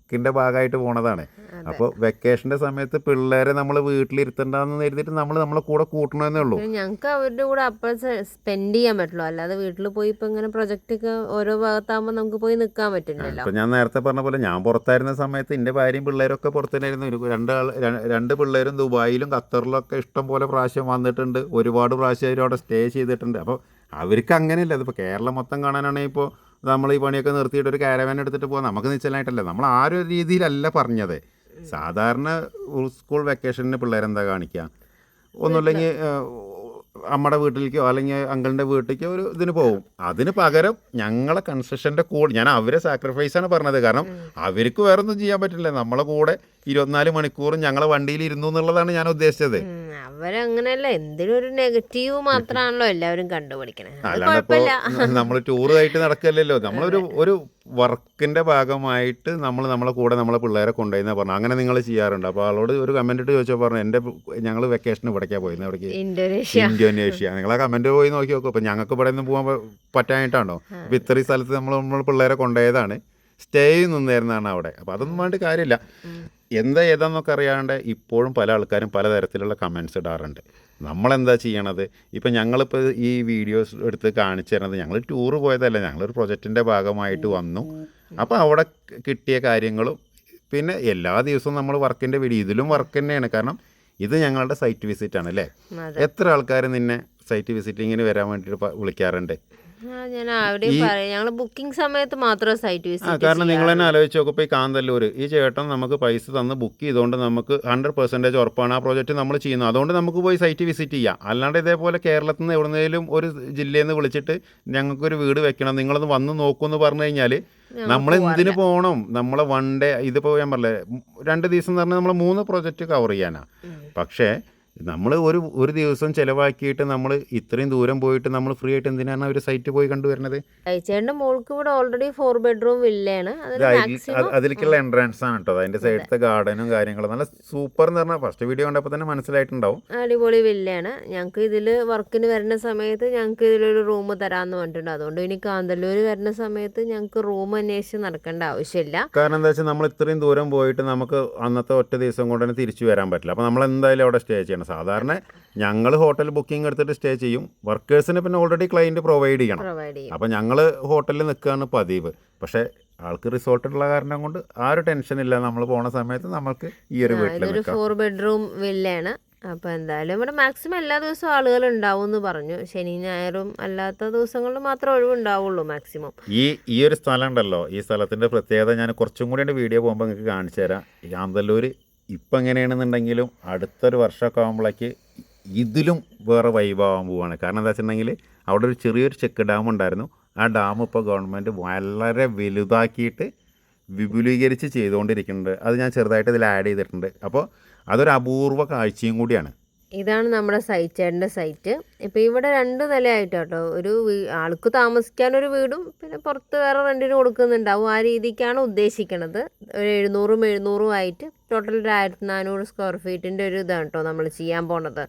വർക്കിൻ്റെ ഭാഗമായിട്ട് പോണതാണ്. അപ്പോൾ വെക്കേഷൻ്റെ സമയത്ത് പിള്ളേരെ നമ്മൾ വീട്ടിലിരുത്തണ്ടെന്ന് കരുതിയിട്ട് നമ്മൾ നമ്മളെ കൂടെ കൂട്ടണമെന്നേ ഉള്ളൂ. ഞങ്ങൾക്ക് അവരുടെ കൂടെ അപ്പോൾ സ്പെൻഡ് ചെയ്യാൻ പറ്റുള്ളൂ, അല്ലാതെ വീട്ടിൽ പോയി ഇപ്പം ഇങ്ങനെ പ്രൊജക്റ്റൊക്കെ ഓരോ ഭാഗത്താകുമ്പോൾ നമുക്ക് പോയി നിൽക്കാൻ പറ്റില്ലല്ലോ. ഇപ്പം ഞാൻ നേരത്തെ പറഞ്ഞ പോലെ ഞാൻ പുറത്തായിരുന്ന സമയത്ത് എൻ്റെ ഭാര്യയും പിള്ളേരൊക്കെ പുറത്തുതന്നെയായിരുന്നു. രണ്ട് പിള്ളേരും ദുബായിലും ഖത്തറിലൊക്കെ ഇഷ്ടം പോലെ പ്രാവശ്യം വന്നിട്ടുണ്ട്, ഒരുപാട് പ്രാവശ്യം അവരവിടെ സ്റ്റേ ചെയ്തിട്ടുണ്ട്. അപ്പോൾ അവർക്ക് അങ്ങനെയല്ല. അതിപ്പോൾ കേരളം മൊത്തം കാണാനാണെങ്കിൽ ഇപ്പോൾ നമ്മൾ ഈ പണിയൊക്കെ നിർത്തിയിട്ട് ഒരു കാരവാൻ എടുത്തിട്ട് പോകാം, നമുക്ക് നിശ്ചലമായിട്ടല്ല. നമ്മൾ ആ ഒരു രീതിയിലല്ല പറഞ്ഞത്. സാധാരണ സ്കൂൾ വെക്കേഷന് പിള്ളേരെന്താ കാണിക്കുക, ഒന്നുമില്ലെങ്കിൽ അമ്മയുടെ വീട്ടിലേക്കോ അല്ലെങ്കിൽ അങ്കിളിൻ്റെ വീട്ടിലേക്കോ ഒരു ഇതിന് പോകും. അതിന് പകരം ഞങ്ങളെ കൺസെഷൻ്റെ കൂടെ ഞാൻ അവരെ സാക്രിഫൈസാണ് പറഞ്ഞത്. കാരണം അവർക്ക് വേറെ ഒന്നും ചെയ്യാൻ പറ്റില്ല. നമ്മളെ കൂടെ 24 മണിക്കൂറും ഞങ്ങളെ വണ്ടിയിൽ ഇരുന്നു എന്നുള്ളതാണ് ഞാൻ ഉദ്ദേശിച്ചത്. അവരങ്ങനെയല്ല, എന്തിനും ഒരു നെഗറ്റീവ് മാത്രമാണല്ലോ എല്ലാവരും കണ്ടുപിടിക്കണേ. അല്ലാണ്ട് ഇപ്പോൾ നമ്മൾ ടൂറായിട്ട് നടക്കല്ലല്ലോ. നമ്മളൊരു വർക്കിൻ്റെ ഭാഗമായിട്ട് നമ്മളെ കൂടെ നമ്മളെ പിള്ളേരെ കൊണ്ടുപോയിന്നാ പറഞ്ഞു. അങ്ങനെ നിങ്ങൾ ചെയ്യാറുണ്ട്? അപ്പോൾ ആളോട് ഒരു കമൻറ്റ് ഇട്ട് ചോദിച്ചാൽ പറഞ്ഞു, ഞങ്ങൾ വെക്കേഷന് ഇവിടേക്കാണ് പോയിരുന്നത്. എവിടേക്ക്? ഇന്തോനേഷ്യ. നിങ്ങൾ ആ കമൻറ്റ് പോയി നോക്കി നോക്കും. അപ്പോൾ ഞങ്ങൾക്ക് ഇവിടെ നിന്ന് പോകാൻ പറ്റാനായിട്ടാണോ? അപ്പോൾ ഇത്രയും സ്ഥലത്ത് നമ്മൾ പിള്ളേരെ കൊണ്ടുപോയതാണ്, സ്റ്റേ നിന്നായിരുന്നാണ് അവിടെ. അപ്പോൾ അതൊന്നും വേണ്ട കാര്യമില്ല. എന്താ ഏതാന്നൊക്കെ അറിയാണ്ട് ഇപ്പോഴും പല ആൾക്കാരും പലതരത്തിലുള്ള കമൻറ്റ്സ് ഇടാറുണ്ട്. നമ്മളെന്താ ചെയ്യണത്? ഇപ്പം ഞങ്ങളിപ്പോൾ ഈ വീഡിയോസ് എടുത്ത് കാണിച്ചു തരുന്നത് ഞങ്ങൾ ടൂറ് പോയതല്ല, ഞങ്ങളൊരു പ്രൊജക്റ്റിൻ്റെ ഭാഗമായിട്ട് വന്നു. അപ്പോൾ അവിടെ കിട്ടിയ കാര്യങ്ങളും പിന്നെ എല്ലാ ദിവസവും നമ്മൾ വർക്കിൻ്റെ വീഡിയോ, ഇതിലും വർക്ക് തന്നെയാണ്. കാരണം ഇത് ഞങ്ങളുടെ സൈറ്റ് വിസിറ്റാണ് അല്ലേ. എത്ര ആൾക്കാർ നിന്നെ സൈറ്റ് വിസിറ്റിങ്ങിന് വരാൻ വേണ്ടിയിട്ട് വിളിക്കാറുണ്ട്? ഞങ്ങൾ ബുക്കിംഗ് സമയത്ത് മാത്രം സൈറ്റ് വിസിറ്റ്. കാരണം നിങ്ങൾ തന്നെ ആലോചിച്ച് നോക്കും. ഇപ്പോൾ ഈ കാന്തല്ലൂർ ഈ ചേട്ടൻ നമുക്ക് പൈസ തന്ന് ബുക്ക് ചെയ്തുകൊണ്ട് നമുക്ക് 100% ഉറപ്പാണ് ആ പ്രോജക്റ്റ് നമ്മൾ ചെയ്യുന്നത്. അതുകൊണ്ട് നമുക്ക് പോയി സൈറ്റ് വിസിറ്റ് ചെയ്യാം. അല്ലാണ്ട് ഇതേപോലെ കേരളത്തിൽ നിന്ന് എവിടുന്നേലും ഒരു ജില്ലയിൽ നിന്ന് വിളിച്ചിട്ട് ഞങ്ങൾക്കൊരു വീട് വെക്കണം, നിങ്ങളൊന്ന് വന്ന് നോക്കുമെന്ന് പറഞ്ഞു കഴിഞ്ഞാൽ നമ്മൾ എന്തിനു പോകണം? നമ്മളെ വൺ ഡേ, ഇതിപ്പോൾ ഞാൻ പറഞ്ഞില്ലേ 2 ദിവസം എന്ന് പറഞ്ഞാൽ നമ്മൾ 3 പ്രോജക്റ്റ് കവർ ചെയ്യാനാണ്. പക്ഷേ നമ്മൾ ഒരു ദിവസം ചിലവാക്കിയിട്ട് നമ്മൾ ഇത്രയും ദൂരം പോയിട്ട് നമ്മൾ ഫ്രീ ആയിട്ട് എന്തിനാണ് ഒരു സൈറ്റ് പോയി കണ്ടുവരുന്നത്? ചേട്ടൻ്റെ മോൾക്ക് ഇവിടെ ഓൾറെഡി 4 ബെഡ്റൂം വില്ലയാണ്. അതിലേക്കുള്ള എൻട്രൻസ് ആണ് കേട്ടോ. അതിന്റെ സൈഡത്തെ ഗാർഡനും കാര്യങ്ങളും നല്ല സൂപ്പർ എന്ന് പറഞ്ഞാൽ ഫസ്റ്റ് വീഡിയോ കണ്ടപ്പോൾ തന്നെ മനസ്സിലായിട്ടുണ്ടാവും. അടിപൊളി വില്ലയാണ്. ഞങ്ങൾക്ക് ഇതിൽ വർക്കിന് വരുന്ന സമയത്ത് ഞങ്ങൾക്ക് ഇതിലൊരു റൂം തരാമെന്ന് പറഞ്ഞിട്ടുണ്ട്. അതുകൊണ്ട് ഇനി കാന്തല്ലൂർ വരുന്ന സമയത്ത് ഞങ്ങൾക്ക് റൂം അന്വേഷിച്ച് നടക്കേണ്ട ആവശ്യമില്ല. കാരണം എന്താ വെച്ചാൽ നമ്മൾ ഇത്രയും ദൂരം പോയിട്ട് നമുക്ക് അന്നത്തെ ഒറ്റ ദിവസം കൊണ്ട് തന്നെ തിരിച്ചു വരാൻ പറ്റില്ല. അപ്പോൾ നമ്മൾ എന്തായാലും അവിടെ സ്റ്റേ ചെയ്യണം. സാധാരണ ഞങ്ങൾ ഹോട്ടൽ ബുക്കിംഗ് എടുത്തിട്ട് സ്റ്റേ ചെയ്യും. വർക്കേഴ്സിന് പിന്നെ ഓൾറെഡി ക്ലയൻറ്റ് പ്രൊവൈഡ് ചെയ്യണം. അപ്പോൾ ഞങ്ങൾ ഹോട്ടലിൽ നിൽക്കുകയാണ് പതിവ്. പക്ഷേ ആൾക്ക് റിസോർട്ടുള്ള കാരണം കൊണ്ട് ആ ഒരു ടെൻഷനില്ല. നമ്മൾ പോണ സമയത്ത് നമുക്ക് ഈ ഒരു വീട്ടിൽ ഇതൊരു 4 ബെഡ്റൂം വില്ലയാണ്. അപ്പോൾ എന്തായാലും ഇവിടെ മാക്സിമം എല്ലാ ദിവസവും ആളുകൾ ഉണ്ടാവും എന്ന് പറഞ്ഞു. ശനി ഞായറും അല്ലാത്ത ദിവസങ്ങളിൽ മാത്രമേ ഒഴിവുണ്ടാവുള്ളൂ മാക്സിമം. ഈ ഒരു സ്ഥലം ഉണ്ടല്ലോ, ഈ സ്ഥലത്തിൻ്റെ പ്രത്യേകത ഞാൻ കുറച്ചും കൂടി വീഡിയോ പോകുമ്പോൾ നിങ്ങൾക്ക് കാണിച്ചു തരാം. കാന്തല്ലൂർ ഇപ്പം എങ്ങനെയാണെന്നുണ്ടെങ്കിലും അടുത്തൊരു വർഷമൊക്കെ ആകുമ്പോഴേക്ക് ഇതിലും വേറെ വൈബാകാൻ പോവുകയാണ്. കാരണം എന്താ വെച്ചിട്ടുണ്ടെങ്കിൽ അവിടെ ഒരു ചെറിയൊരു ചെക്ക് ഡാം ഉണ്ടായിരുന്നു. ആ ഡാം ഇപ്പോൾ ഗവൺമെൻറ് വളരെ വലുതാക്കിയിട്ട് വിപുലീകരിച്ച് ചെയ്തുകൊണ്ടിരിക്കുന്നുണ്ട്. അത് ഞാൻ ചെറുതായിട്ട് ഇതിൽ ആഡ് ചെയ്തിട്ടുണ്ട്. അപ്പോൾ അതൊരു അപൂർവ കാഴ്ചയും കൂടിയാണ്. ഇതാണ് നമ്മുടെ ചേട്ടൻ്റെ സൈറ്റ്. ഇപ്പോൾ ഇവിടെ 2 നിലയായിട്ട് കേട്ടോ. ഒരു ആൾക്ക് താമസിക്കാനൊരു വീടും പിന്നെ പുറത്ത് വേറെ റെൻറ്റിന് കൊടുക്കുന്നുണ്ടാവും. ആ രീതിക്കാണ് ഉദ്ദേശിക്കുന്നത്. ഒരു 700 ആയിട്ട് ടോട്ടൽ ഒരു 1400 സ്ക്വയർ ഫീറ്റിൻ്റെ ഒരു ഇതാണ് കേട്ടോ നമ്മൾ ചെയ്യാൻ പോണത്.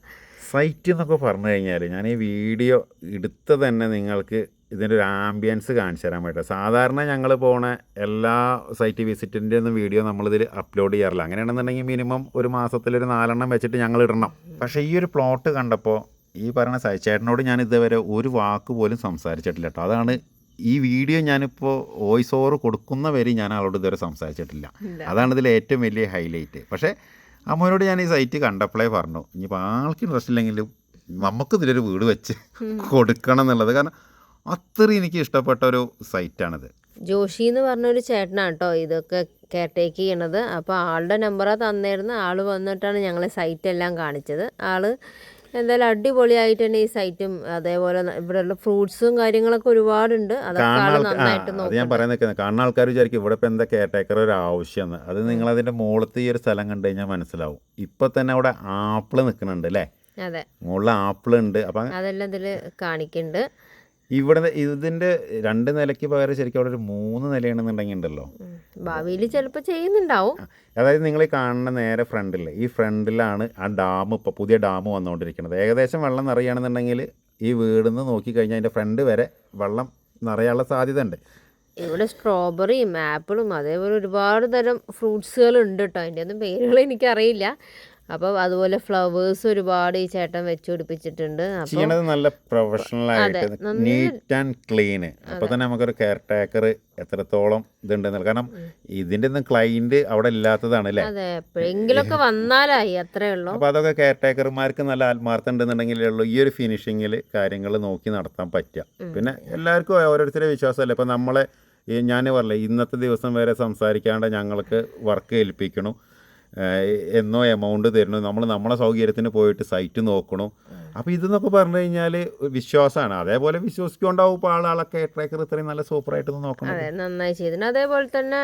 സൈറ്റ് എന്നൊക്കെ പറഞ്ഞു കഴിഞ്ഞാൽ ഞാൻ ഈ വീഡിയോ എടുത്ത് തന്നെ നിങ്ങൾക്ക് ഇതിൻ്റെ ഒരു ആംബിയൻസ് കാണിച്ചു തരാൻ പറ്റും. സാധാരണ ഞങ്ങൾ പോണ എല്ലാ സൈറ്റ് വിസിറ്റിൻ്റെ ഒന്നും വീഡിയോ നമ്മളിതിൽ അപ്ലോഡ് ചെയ്യാറില്ല. അങ്ങനെയാണെന്നുണ്ടെങ്കിൽ മിനിമം ഒരു മാസത്തിലൊരു 4 എണ്ണം വെച്ചിട്ട് ഞങ്ങൾ ഇടണം. പക്ഷേ ഈ ഒരു പ്ലോട്ട് കണ്ടപ്പോൾ ഈ പറയുന്ന സൈച്ചേട്ടനോട് ഞാൻ ഇതുവരെ ഒരു വാക്ക് പോലും സംസാരിച്ചിട്ടില്ല കേട്ടോ. അതാണ് ഈ വീഡിയോ ഞാനിപ്പോൾ വോയിസ് ഓവർ കൊടുക്കുന്ന വരെ ഞാൻ ആളോട് ഇതുവരെ സംസാരിച്ചിട്ടില്ല. അതാണ് ഇതിൽ ഏറ്റവും വലിയ ഹൈലൈറ്റ്. പക്ഷേ അമ്മയോട് ഞാൻ ഈ സൈറ്റ് കണ്ടപ്പോഴേ പറഞ്ഞു, ഇനിയിപ്പോൾ ആൾക്ക് ഇൻട്രസ്റ്റ് ഇല്ലെങ്കിലും നമുക്കിതിലൊരു വീട് വെച്ച് കൊടുക്കണം എന്നുള്ളത്. കാരണം അത്രയും എനിക്ക് ഇഷ്ടപ്പെട്ട ഒരു സൈറ്റാണിത്. ജോഷി എന്ന് പറഞ്ഞൊരു ചേട്ടനാണ് കേട്ടോ ഇതൊക്കെ കെയർടേക്ക് ചെയ്യണത്. അപ്പോൾ ആളുടെ നമ്പറാണ് തന്നിരുന്നത്. ആൾ വന്നിട്ടാണ് ഞങ്ങളെ സൈറ്റെല്ലാം കാണിച്ചത്. ആൾ എന്തായാലും അടിപൊളിയായിട്ട് തന്നെ ഈ സൈറ്റും അതേപോലെ ഇവിടെയുള്ള ഫ്രൂട്ട്സും കാര്യങ്ങളൊക്കെ ഒരുപാടുണ്ട്. അത് ഞാൻ പറയാൻ നിൽക്കുന്നത് കാണുന്ന ആൾക്കാർ വിചാരിക്കും ഇവിടെ ഇപ്പം എന്താ കെയർടേക്കർ ഒരു ആവശ്യമെന്ന്. അത് നിങ്ങളതിൻ്റെ മുകളിലത്തെ ഈ ഒരു സ്ഥലം കണ്ടു കഴിഞ്ഞാൽ മനസ്സിലാവും. ഇപ്പം തന്നെ അവിടെ ആപ്പിൾ നിൽക്കുന്നുണ്ട് അല്ലേ? അതെ, മുകളിൽ ആപ്പിൾ ഉണ്ട്. അപ്പം അതെല്ലാം ഇതിൽ കാണിക്കുന്നുണ്ട്. ഇവിടെ ഇതിൻ്റെ 2 നിലയ്ക്ക് പകരം ശരിക്കും അവിടെ ഒരു 3 നിലയാണെന്നുണ്ടെങ്കിൽ ഉണ്ടല്ലോ, ഭാവിയിൽ ചിലപ്പോൾ ചെയ്യുന്നുണ്ടാവും. അതായത് നിങ്ങൾ ഈ കാണുന്ന നേരെ ഫ്രണ്ടിൽ, ഈ ഫ്രണ്ടിലാണ് ആ ഡാം, ഇപ്പോൾ പുതിയ ഡാം വന്നുകൊണ്ടിരിക്കുന്നത്. ഏകദേശം വെള്ളം നിറയുകയാണെന്നുണ്ടെങ്കിൽ ഈ വീടിൽ നിന്ന് നോക്കിക്കഴിഞ്ഞാൽ അതിൻ്റെ ഫ്രണ്ട് വരെ വെള്ളം നിറയാനുള്ള സാധ്യത ഉണ്ട്. ഇവിടെ സ്ട്രോബെറിയും ആപ്പിളും അതേപോലെ ഒരുപാട് തരം ഫ്രൂട്ട്സുകളുണ്ട് കേട്ടോ. അതിൻ്റെ ഒന്നും പേരുകൾ എനിക്കറിയില്ല. അപ്പം അതുപോലെ ഫ്ലവേഴ്സ് ഒരുപാട് ഈ ചേട്ടൻ വെച്ച് പിടിപ്പിച്ചിട്ടുണ്ട്. ചെയ്യണത് നല്ല പ്രൊഫഷണൽ ആയിട്ട് നീറ്റ് ആൻഡ് ക്ലീൻ. അപ്പോൾ തന്നെ നമുക്കൊരു കെയർ ടേക്കർ എത്രത്തോളം ഇതുണ്ടെന്ന്, കാരണം ഇതിൻ്റെ ഒന്നും ക്ലൈൻറ്റ് അവിടെ ഇല്ലാത്തതാണ് അല്ലേ. അതെ, എപ്പോഴെങ്കിലൊക്കെ വന്നാലായി, അത്രേ ഉള്ളൂ. അപ്പോൾ അതൊക്കെ കെയർ ടേക്കർമാർക്ക് നല്ല ആത്മാർത്ഥം ഉണ്ടെന്നുണ്ടെങ്കിലേ ഉള്ളൂ ഈ ഒരു ഫിനിഷിങ്ങിൽ കാര്യങ്ങൾ നോക്കി നടത്താൻ പറ്റുക. പിന്നെ എല്ലാവർക്കും ഓരോരുത്തരെ വിശ്വാസമല്ലേ. ഇപ്പോൾ നമ്മളെ ഞാൻ പറഞ്ഞില്ലേ, ഇന്നത്തെ ദിവസം വരെ സംസാരിക്കാണ്ട് ഞങ്ങൾക്ക് വർക്ക് ഏൽപ്പിക്കണം, എന്നോ എമൗണ്ട് തരണു, നമ്മളെ സൗകര്യത്തിന് പോയിട്ട് സൈറ്റ് നോക്കണു. അപ്പോൾ ഇതെന്നൊക്കെ പറഞ്ഞു കഴിഞ്ഞാൽ വിശ്വാസമാണ്. അതേപോലെ വിശ്വസിക്കൊണ്ടാവും ഇപ്പോൾ ആളൊക്കെ ട്രാക്കർ ഇത്രയും നല്ല സൂപ്പറായിട്ടൊന്ന് നോക്കണം. അതെ, നന്നായി ചെയ്തിട്ടുണ്ട്. അതേപോലെ തന്നെ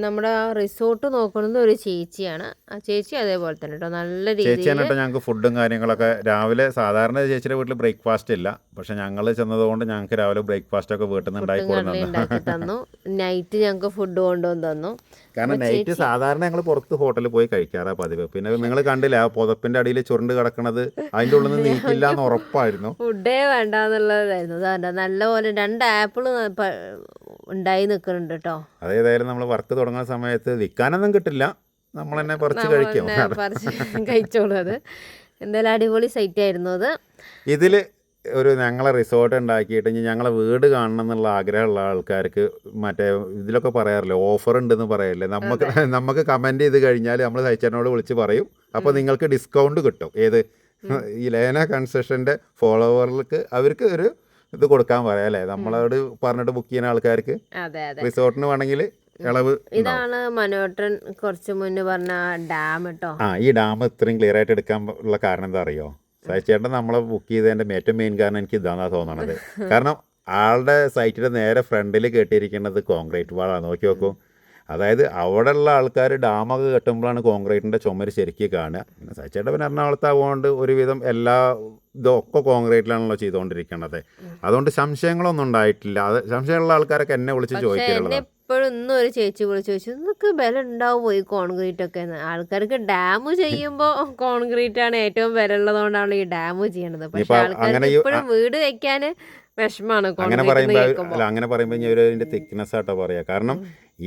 നമ്മുടെ ആ റിസോർട്ട് നോക്കുന്നത് ഒരു ചേച്ചിയാണ്. ആ ചേച്ചി അതേപോലെ തന്നെ കേട്ടോ, നല്ല ചേച്ചിയാണ് കേട്ടോ. ഞങ്ങൾക്ക് ഫുഡും കാര്യങ്ങളൊക്കെ രാവിലെ സാധാരണ ചേച്ചിയുടെ വീട്ടിൽ ബ്രേക്ക്ഫാസ്റ്റ് ഇല്ല, പക്ഷെ ഞങ്ങൾ ചെന്നതുകൊണ്ട് ഞങ്ങൾക്ക് രാവിലെ ബ്രേക്ക്ഫാസ്റ്റ് ഒക്കെ വീട്ടിൽ നിന്ന് ഉണ്ടാക്കി തന്നു. നൈറ്റ് ഞങ്ങൾക്ക് ഫുഡ് കൊണ്ടുവന്ന് തന്നു. കാരണം നൈറ്റ് സാധാരണ ഞങ്ങൾ പുറത്ത് ഹോട്ടലിൽ പോയി കഴിക്കാറാ പതിവ്. പിന്നെ നിങ്ങൾ കണ്ടില്ല ആ പുതപ്പിന്റെ അടിയിൽ ചുരുണ്ട് കിടക്കണത്, അതിൻ്റെ ഉള്ളിൽ നിന്ന് നീക്കില്ല എന്ന് ഉറപ്പായിരുന്നു. ഫുഡേ വേണ്ടെന്നുള്ളതായിരുന്നു. നല്ലപോലെ 2 ആപ്പിൾ ഉണ്ടായി നിൽക്കുന്നുണ്ട് കേട്ടോ. അതേതായാലും നമ്മൾ വർക്ക് തുടങ്ങുന്ന സമയത്ത് വിൽക്കാനൊന്നും കിട്ടില്ല, നമ്മൾ തന്നെ പറിച്ച് കഴിക്കും, കഴിച്ചോളൂ. അത് എന്തായാലും അടിപൊളി സൈറ്റ് ആയിരുന്നു അത്. ഇതിൽ ഒരു ഞങ്ങളെ റിസോർട്ട് ഉണ്ടാക്കിയിട്ട് ഞങ്ങളെ വീട് കാണണം എന്നുള്ള ആഗ്രഹമുള്ള ആൾക്കാർക്ക് മറ്റേ ഇതിലൊക്കെ പറയാറില്ലേ, ഓഫർ ഉണ്ടെന്ന് പറയല്ലേ, നമുക്ക് കമൻറ്റ് ചെയ്ത് കഴിഞ്ഞാൽ നമ്മൾ സൈച്ചേട്ടനോട് വിളിച്ച് പറയും. അപ്പോൾ നിങ്ങൾക്ക് ഡിസ്കൗണ്ട് കിട്ടും. ഏത് ഈ ലേന കൺസെഷൻ്റെ ഫോളോവർക്ക് അവർക്ക് ഒരു ഇത് കൊടുക്കാൻ പറയാം അല്ലേ, നമ്മളോട് പറഞ്ഞിട്ട് ബുക്ക് ചെയ്യുന്ന ആൾക്കാർക്ക് റിസോർട്ടിന് വേണമെങ്കിൽ ഇളവ്. ഇതാണ് മനോട്ടൻ കുറച്ച് മുന്നേ പറഞ്ഞ ഡാം കേട്ടോ. ഈ ഡാം ഇത്രയും ക്ലിയർ ആയിട്ട് എടുക്കാൻ ഉള്ള കാരണം എന്താ അറിയോ, സൈച്ചേട്ടൻ നമ്മളെ ബുക്ക് ചെയ്തതിൻ്റെ ഏറ്റവും മെയിൻ കാരണം എനിക്ക് ഇതാണെന്നാണ് തോന്നണത്. കാരണം ആളുടെ സൈറ്റിൻ്റെ നേരെ ഫ്രണ്ടിൽ കെട്ടിയിരിക്കുന്നത് കോൺക്രീറ്റ് വാളാണ്. നോക്കി നോക്കൂ. അതായത് അവിടെ ഉള്ള ആൾക്കാർ ഡാമൊക്കെ കെട്ടുമ്പോഴാണ് കോൺക്രീറ്റിൻ്റെ ചുമര് ശരിക്കും കാണുക. പിന്നെ സൈച്ചേട്ടൻ പിന്നെ എറണാകുളത്താവുകൊണ്ട് ഒരുവിധം എല്ലാ ഇതൊക്കെ കോൺക്രീറ്റിലാണല്ലോ ചെയ്തുകൊണ്ടിരിക്കുന്നത്. അതുകൊണ്ട് സംശയങ്ങളൊന്നും ഉണ്ടായിട്ടില്ല. അത് സംശയമുള്ള ആൾക്കാരൊക്കെ എന്നെ വിളിച്ച് ചോദിക്കാറുള്ളത്. ഇപ്പോഴും ഇന്നും ഒരു ചേച്ചി വിളിച്ച് ചോദിച്ചു, ഇതൊക്കെ വില ഉണ്ടാവുമോ ഈ കോൺക്രീറ്റ് ഒക്കെ. ആൾക്കാർക്ക് ഡാം ചെയ്യുമ്പോൾ കോൺക്രീറ്റ് ആണ് ഏറ്റവും വില ഉള്ളതുകൊണ്ടാണ് ഈ ഡാം ചെയ്യണത്. പക്ഷെ ആൾക്കാർക്ക് ഇപ്പോഴും വീട് വെക്കാൻ വിഷമാണ്. അങ്ങനെ പറയുമ്പോൾ ഇവർ അതിൻ്റെ തിക്നെസ് ആട്ടോ പറയാ. കാരണം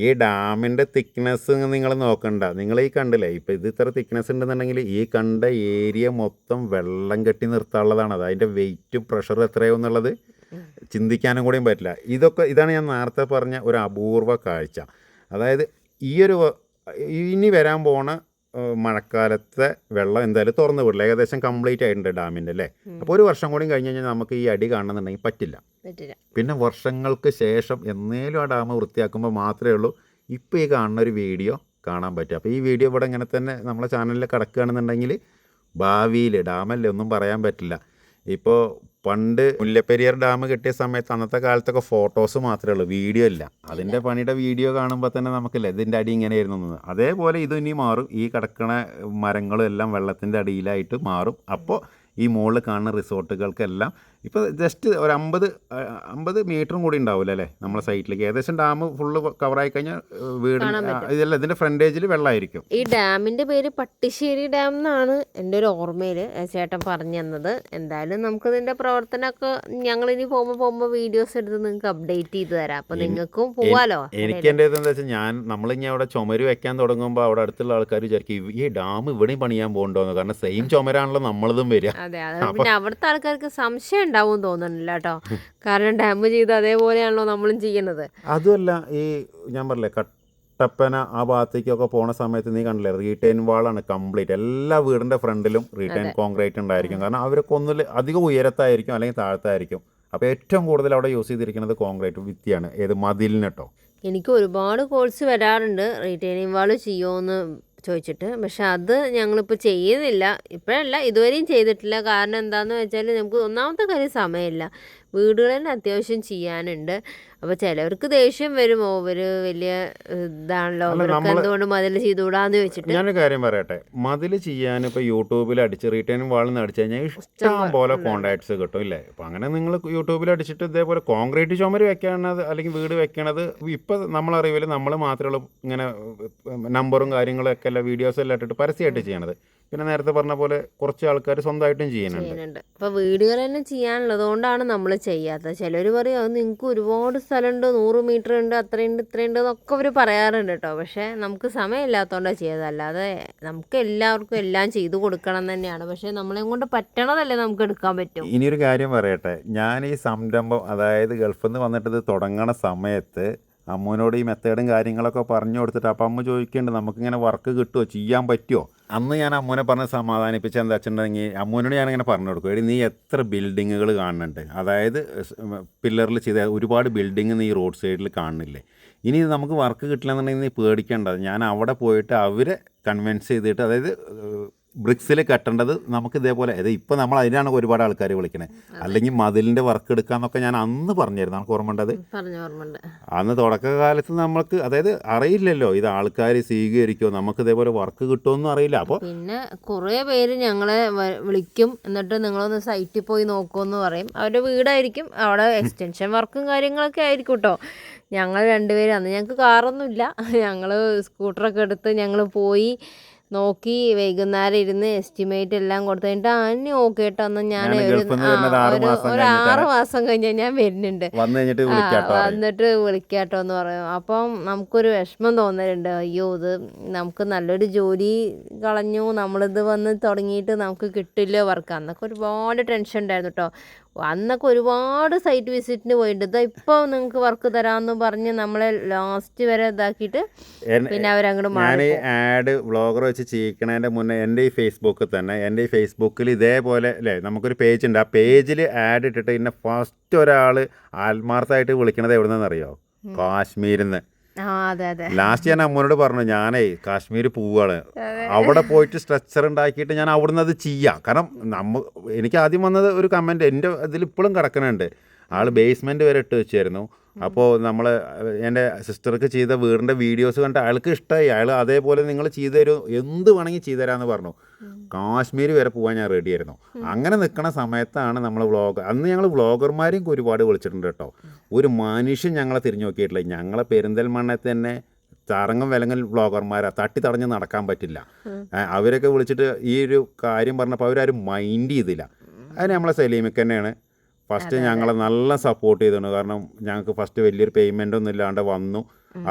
ഈ ഡാമിൻ്റെ തിക്നെസ് നിങ്ങൾ നോക്കണ്ട. നിങ്ങൾ ഈ കണ്ടില്ലേ, ഇപ്പം ഇത് ഇത്ര തിക്നെസ് ഉണ്ടെന്നുണ്ടെങ്കിൽ ഈ കണ്ട ഏരിയ മൊത്തം വെള്ളം കെട്ടി നിർത്താനുള്ളതാണ്. അത് അതിൻ്റെ വെയിറ്റും പ്രഷറും എത്രയോ എന്നുള്ളത് ചിന്തിക്കാനും കൂടിയും പറ്റില്ല. ഇതാണ് ഞാൻ നേരത്തെ പറഞ്ഞ ഒരു അപൂർവ കാഴ്ച. അതായത് ഇനി വരാൻ പോണ മഴക്കാലത്തെ വെള്ളം എന്തായാലും തുറന്നു വിടില്ല. ഏകദേശം കംപ്ലീറ്റ് ആയിട്ടുണ്ട് ഡാമിൻ്റെ അല്ലേ. അപ്പോൾ ഒരു വർഷം കൂടി കഴിഞ്ഞ് കഴിഞ്ഞാൽ നമുക്ക് ഈ അടി കാണണമെന്നുണ്ടെങ്കിൽ പറ്റില്ല. പിന്നെ വർഷങ്ങൾക്ക് ശേഷം എന്നേലും ആ ഡാം വൃത്തിയാക്കുമ്പോൾ മാത്രമേ ഉള്ളൂ ഇപ്പോൾ ഈ കാണുന്ന ഒരു വീഡിയോ കാണാൻ പറ്റുക. അപ്പോൾ ഈ വീഡിയോ ഇവിടെ ഇങ്ങനെ തന്നെ നമ്മളെ ചാനലിൽ കിടക്കുകയാണെന്നുണ്ടെങ്കിൽ ഭാവിയിൽ ഡാമല്ലേ ഒന്നും പറയാൻ പറ്റില്ല. ഇപ്പോൾ പണ്ട് മുല്ലപ്പെരിയാർ ഡാം കെട്ടിയ സമയത്ത് അന്നത്തെ കാലത്തൊക്കെ ഫോട്ടോസ് മാത്രമേ ഉള്ളൂ, വീഡിയോ ഇല്ല. അതിൻ്റെ പണിയുടെ വീഡിയോ കാണുമ്പോൾ തന്നെ നമുക്കില്ല ഇതിൻ്റെ അടി ഇങ്ങനെയായിരുന്നു. അതേപോലെ ഇത് ഇനി മാറും. ഈ കിടക്കണ മരങ്ങളും എല്ലാം വെള്ളത്തിൻ്റെ അടിയിലായിട്ട് മാറും. അപ്പോൾ ഈ മുകളിൽ കാണുന്ന റിസോർട്ടുകൾക്കെല്ലാം ഇപ്പോൾ ജസ്റ്റ് ഒരു 50 മീറ്ററും കൂടി ഉണ്ടാവില്ല അല്ലേ നമ്മളെ സൈറ്റിലേക്ക്. ഏകദേശം ഡാം ഫുള്ള് കവറായി കഴിഞ്ഞാൽ വീട് ഇതല്ല ഇതിൻ്റെ ഫ്രണ്ടേജിൽ വെള്ളമായിരിക്കും. ഈ ഡാമിൻ്റെ പേര് പട്ടിശ്ശേരി ഡാം എന്നാണ് എൻ്റെ ഒരു ഓർമ്മയിൽ ചേട്ടൻ പറഞ്ഞു തന്നത്. എന്തായാലും നമുക്കിതിൻ്റെ പ്രവർത്തനമൊക്കെ ഞങ്ങളിനി പോകുമ്പോൾ വീഡിയോസ് എടുത്ത് നിങ്ങൾക്ക് അപ്ഡേറ്റ് ചെയ്ത് തരാം. അപ്പോൾ നിങ്ങൾക്കും പോവാലോ. എനിക്ക് എൻ്റെ ഇതെന്താ വെച്ചാൽ നമ്മളിനി അവിടെ ചുമര് വെക്കാൻ തുടങ്ങുമ്പോൾ അവിടെ അടുത്തുള്ള ആൾക്കാർ വിചാരിക്കും ഈ ഡാം ഇവിടെയും പണിയാൻ പോകണ്ടോന്ന്. കാരണം സെയിം ചുമരാണല്ലോ നമ്മളിതും വരിക. അതെ, പിന്നെ അവിടുത്തെ ആൾക്കാർക്ക് സംശയം ഉണ്ടാവും തോന്നുന്നില്ല കേട്ടോ. കാരണം ഡാം ചെയ്ത് അതേപോലെയാണല്ലോ നമ്മളും ചെയ്യുന്നത്. അതുമല്ല ഈ ഞാൻ പറഞ്ഞില്ലേ കട്ടപ്പന ആ ഭാഗത്തേക്കൊക്കെ പോണ സമയത്ത് നീ കണ്ടില്ലേ റീറ്റെയിൻ വാളാണ് കംപ്ലീറ്റ്. എല്ലാ വീടിൻ്റെ ഫ്രണ്ടിലും റീറ്റെയിൻ കോൺക്രീറ്റ് ഉണ്ടായിരിക്കും. കാരണം അവരൊക്കെ ഒന്നിൽ അധികം ഉയരത്തായിരിക്കും അല്ലെങ്കിൽ താഴത്തായിരിക്കും. അപ്പോൾ ഏറ്റവും കൂടുതൽ അവിടെ യൂസ് ചെയ്തിരിക്കുന്നത് കോൺക്രീറ്റ് ഭിത്തിയാണ്. ഏത് മതിലിന് കേട്ടോ. എനിക്ക് ഒരുപാട് കോൾസ് വരാറുണ്ട് റീറ്റെയിനിങ് വാൾ ചെയ്യുമോയെന്ന് ചോദിച്ചിട്ട്. പക്ഷെ അത് ഞങ്ങളിപ്പോൾ ചെയ്യുന്നില്ല. ഇപ്പോഴല്ല, ഇതുവരെയും ചെയ്തിട്ടില്ല. കാരണം എന്താണെന്ന് വെച്ചാൽ നമുക്ക് ഒന്നാമത്തെ കാര്യം സമയമില്ല. വീടുകൾ തന്നെ അത്യാവശ്യം ചെയ്യാനുണ്ട്. അപ്പോൾ ചിലവർക്ക് ദേഷ്യം വരും, ഓവർ വലിയ ഇതാണല്ലോ അവർക്ക് എന്തുകൊണ്ട് മതിൽ ചെയ്തുകൂടാന്ന് വെച്ചിട്ട്. ഞാനൊരു കാര്യം പറയട്ടെ, മതിൽ ചെയ്യാൻ ഇപ്പോൾ യൂട്യൂബിൽ അടിച്ച് റീറ്റെയിൻ വാളിൽ അടിച്ചു കഴിഞ്ഞാൽ ഇഷ്ടം പോലെ കോൺടാക്ട്സ് കിട്ടും ഇല്ലേ. അപ്പോൾ അങ്ങനെ നിങ്ങൾ യൂട്യൂബിൽ അടിച്ചിട്ട് ഇതേപോലെ കോൺക്രീറ്റ് ചുമര് വെക്കണത് അല്ലെങ്കിൽ വീട് വെക്കണത് ഇപ്പോൾ നമ്മളറിയില്ല, നമ്മൾ മാത്രമേ ഉള്ളൂ ഇങ്ങനെ നമ്പറും കാര്യങ്ങളും ഒക്കെ അല്ല വീഡിയോസ് എല്ലാം ഇട്ടിട്ട് പരസ്യമായിട്ട് ചെയ്യണത്. പിന്നെ നേരത്തെ പറഞ്ഞ പോലെ കുറച്ച് ആൾക്കാർ സ്വന്തമായിട്ടും ചെയ്യുന്നുണ്ട്. അപ്പോൾ വീടുകൾ തന്നെ ചെയ്യാനുള്ളത് കൊണ്ടാണ് നമ്മൾ ചെയ്യാത്തത്. ചിലർ പറയും അത് നിങ്ങൾക്ക് ഒരുപാട് സ്ഥലമുണ്ട്, 100 മീറ്റർ ഉണ്ട്, അത്രയുണ്ട് ഇത്രയുണ്ട് എന്നൊക്കെ അവർ പറയാറുണ്ട് കേട്ടോ. പക്ഷേ നമുക്ക് സമയമില്ലാത്തതുകൊണ്ടാണ് ചെയ്തത്. അല്ലാതെ നമുക്ക് എല്ലാവർക്കും എല്ലാം ചെയ്തു കൊടുക്കണം തന്നെയാണ്. പക്ഷേ നമ്മളെ കൊണ്ട് പറ്റണതല്ലേ നമുക്ക് എടുക്കാൻ പറ്റും. ഇനിയൊരു കാര്യം പറയട്ടെ, ഞാൻ ഈ സംരംഭം അതായത് ഗൾഫിൽ നിന്ന് വന്നിട്ട് ഇത് തുടങ്ങണ സമയത്ത് അമ്മൂനോട് ഈ മെത്തേഡും കാര്യങ്ങളൊക്കെ പറഞ്ഞു കൊടുത്തിട്ട് അപ്പം അമ്മ ചോദിക്കുന്നുണ്ട് നമുക്കിങ്ങനെ വർക്ക് കിട്ടുമോ, ചെയ്യാൻ പറ്റുമോ. അന്ന് ഞാൻ അമ്മൂനെ പറഞ്ഞ് സമാധാനിപ്പിച്ച് എന്താ വെച്ചിട്ടുണ്ടെങ്കിൽ അമ്മൂനോട് ഞാനിങ്ങനെ പറഞ്ഞു കൊടുക്കും, എടി നീ എത്ര ബിൽഡിങ്ങുകൾ കാണുന്നുണ്ട്, അതായത് പില്ലറിൽ ചെയ്ത ഒരുപാട് ബിൽഡിങ് നീ റോഡ് സൈഡിൽ കാണുന്നില്ലേ, ഇനി നമുക്ക് വർക്ക് കിട്ടില്ല എന്നുണ്ടെങ്കിൽ നീ പേടിക്കേണ്ടത്, ഞാൻ അവിടെ പോയിട്ട് അവരെ കൺവിൻസ് ചെയ്തിട്ട്, അതായത് ബ്രിക്സിൽ കെട്ടേണ്ടത് നമുക്ക് ഇതേപോലെ, അത് ഇപ്പോൾ നമ്മൾ അതിനാണ് ഒരുപാട് ആൾക്കാർ വിളിക്കണേ, അല്ലെങ്കിൽ മതിലിൻ്റെ വർക്ക് എടുക്കാമെന്നൊക്കെ ഞാൻ അന്ന് പറഞ്ഞിരുന്നു. നമുക്ക് ഓർമ്മയുണ്ടത്? അന്ന് തുടക്കകാലത്ത് നമ്മൾക്ക് അതായത് അറിയില്ലല്ലോ ഇത് ആൾക്കാർ സ്വീകരിക്കുമോ, നമുക്ക് ഇതേപോലെ വർക്ക് കിട്ടുമെന്നും അറിയില്ല. അപ്പോൾ പിന്നെ കുറേ പേര് ഞങ്ങളെ വിളിക്കും, എന്നിട്ട് നിങ്ങളൊന്ന് സൈറ്റിൽ പോയി നോക്കുമെന്ന് പറയും. അവരുടെ വീടായിരിക്കും, അവിടെ എക്സ്റ്റൻഷൻ വർക്കും കാര്യങ്ങളൊക്കെ ആയിരിക്കും കേട്ടോ. ഞങ്ങൾ രണ്ടുപേരും, അന്ന് ഞങ്ങൾക്ക് കാറൊന്നുമില്ല, ഞങ്ങൾ സ്കൂട്ടറൊക്കെ എടുത്ത് ഞങ്ങൾ പോയി നോക്കി വൈകുന്നേരം ഇരുന്ന് എസ്റ്റിമേറ്റ് എല്ലാം കൊടുത്തു കഴിഞ്ഞിട്ട് അന്നെ ഓക്കെ കേട്ടോ അന്ന് ഞാൻ ഒരു 6 മാസം കഴിഞ്ഞാൽ ഞാൻ വരുന്നുണ്ട്, വന്നിട്ട് വിളിക്കാട്ടോ എന്ന് പറയും. അപ്പം നമുക്കൊരു വിഷമം തോന്നലുണ്ട്, അയ്യോ ഇത് നമുക്ക് നല്ലൊരു ജോലി കളഞ്ഞു, നമ്മളിത് വന്ന് തുടങ്ങിയിട്ട് നമുക്ക് കിട്ടില്ല വർക്ക്. അന്നൊക്കെ ഒരുപാട് ടെൻഷൻ ഉണ്ടായിരുന്നു കേട്ടോ. അന്നൊക്കെ ഒരുപാട് സൈറ്റ് വിസിറ്റിന് പോയിട്ടുണ്ട്. ഇതാ ഇപ്പോൾ നിങ്ങൾക്ക് വർക്ക് തരാമെന്ന് പറഞ്ഞ് നമ്മളെ ലാസ്റ്റ് വരെ ഇതാക്കിയിട്ട് പിന്നെ അവരങ്ങോട്ട് മാറി. ഞാൻ ആഡ് വ്ളോഗർ വെച്ച് ചെയ്യിക്കണതിൻ്റെ മുന്നേ എൻ്റെ ഈ ഫേസ്ബുക്കിൽ തന്നെ, എൻ്റെ ഈ ഫേസ്ബുക്കിൽ ഇതേപോലെ അല്ലേ നമുക്കൊരു പേജ് ഉണ്ട്, ആ പേജിൽ ആഡ് ഇട്ടിട്ട് പിന്നെ ഫസ്റ്റ് ഒരാൾ ആത്മാർത്ഥമായിട്ട് വിളിക്കണത് എവിടെ നിന്നറിയോ? കാശ്മീരിൽ നിന്ന്. ലാസ്റ്റ് ഞാൻ അമ്മോനോട് പറഞ്ഞു, ഞാനേ കാശ്മീർ പോവുകയാണ്, അവിടെ പോയിട്ട് സ്ട്രെച്ചർ ഉണ്ടാക്കിയിട്ട് ഞാൻ അവിടുന്ന് അത് ചെയ്യാം. കാരണം എനിക്ക് ആദ്യം വന്നത് ഒരു കമൻറ്റ് എൻ്റെ ഇതിൽ ഇപ്പോഴും കിടക്കുന്നുണ്ട്, ആൾ ബേസ്മെൻറ്റ് വരെ ഇട്ട് വെച്ചായിരുന്നു. അപ്പോൾ നമ്മൾ എൻ്റെ സിസ്റ്റർക്ക് ചെയ്ത വീടിൻ്റെ വീഡിയോസ് കണ്ടിട്ട് അയാൾക്ക് ഇഷ്ടമായി, അയാൾ അതേപോലെ നിങ്ങൾ ചെയ്തു തരും, എന്ത് വേണമെങ്കിൽ ചെയ്തു തരാമെന്ന് പറഞ്ഞു. കാശ്മീർ വരെ പോകാൻ ഞാൻ റെഡിയായിരുന്നു. അങ്ങനെ നിൽക്കുന്ന സമയത്താണ് നമ്മൾ അന്ന് ഞങ്ങൾ വ്ളോഗർമാരെയും ഒരുപാട് വിളിച്ചിട്ടുണ്ട് കേട്ടോ. ഒരു മനുഷ്യൻ ഞങ്ങളെ തിരിഞ്ഞു നോക്കിയിട്ടില്ല. ഞങ്ങളെ പെരിന്തൽമണ്ണയിൽ തന്നെ തറങ്ങും വിലങ്ങൽ വ്ളോഗർമാരാണ്, തട്ടി തടഞ്ഞ് നടക്കാൻ പറ്റില്ല. അവരൊക്കെ വിളിച്ചിട്ട് ഈ ഒരു കാര്യം പറഞ്ഞപ്പോൾ അവരാരും മൈൻഡ് ചെയ്തില്ല. അതിന് നമ്മളെ സലീമിക്ക് തന്നെയാണ് ഫസ്റ്റ് ഞങ്ങളെ നല്ല സപ്പോർട്ട് ചെയ്തിട്ടുണ്ട്. കാരണം ഞങ്ങൾക്ക് ഫസ്റ്റ് വലിയൊരു പേയ്മെൻ്റ് ഒന്നും ഇല്ലാണ്ട് വന്നു.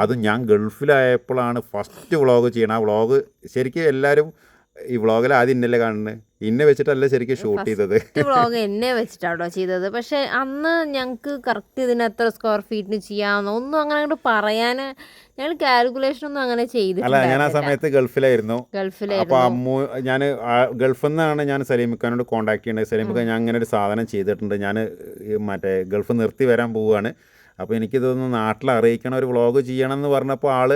അതും ഞാൻ ഗൾഫിലായപ്പോഴാണ് ഫസ്റ്റ് വ്ളോഗ് ചെയ്യണം. ആ വ്ളോഗ് ശരിക്കും എല്ലാവരും ഈ വ്ളോഗിൽ ആദ്യം ഇന്നല്ലേ കാണുന്നത്, ഇന്നെ വെച്ചിട്ടല്ല ശരിക്കും ഷൂട്ട് ചെയ്തത്. വ്ളോഗ് എന്നെ വെച്ചിട്ടാണോ ചെയ്തത്? പക്ഷെ അന്ന് ഞങ്ങൾക്ക് കറക്റ്റ് ഇതിന് എത്ര സ്ക്വയർ ഫീറ്റിന് ചെയ്യാമെന്നോ ഒന്നും അങ്ങനെ അങ്ങോട്ട് പറയാൻ ഞങ്ങൾ കാൽക്കുലേഷൻ ഒന്നും അങ്ങനെ ചെയ്തിട്ടില്ല. ഞാൻ ആ സമയത്ത് ഗൾഫിലായിരുന്നു. അപ്പോൾ അമ്മു ഞാൻ ഗൾഫിൽ നിന്നാണ് ഞാൻ സലീമിക്കാനോട് കോൺടാക്ട് ചെയ്യേണ്ടത്. സലീമിക്ക ഞാൻ ഇങ്ങനെ ഒരു സാധനം ചെയ്തിട്ടുണ്ട്, ഞാൻ മറ്റേ ഗൾഫ് നിർത്തി വരാൻ പോവുകയാണ്, അപ്പോൾ എനിക്കിതൊന്ന് നാട്ടിൽ അറിയിക്കണം, ഒരു വ്ളോഗ് ചെയ്യണം എന്ന് പറഞ്ഞപ്പോൾ ആൾ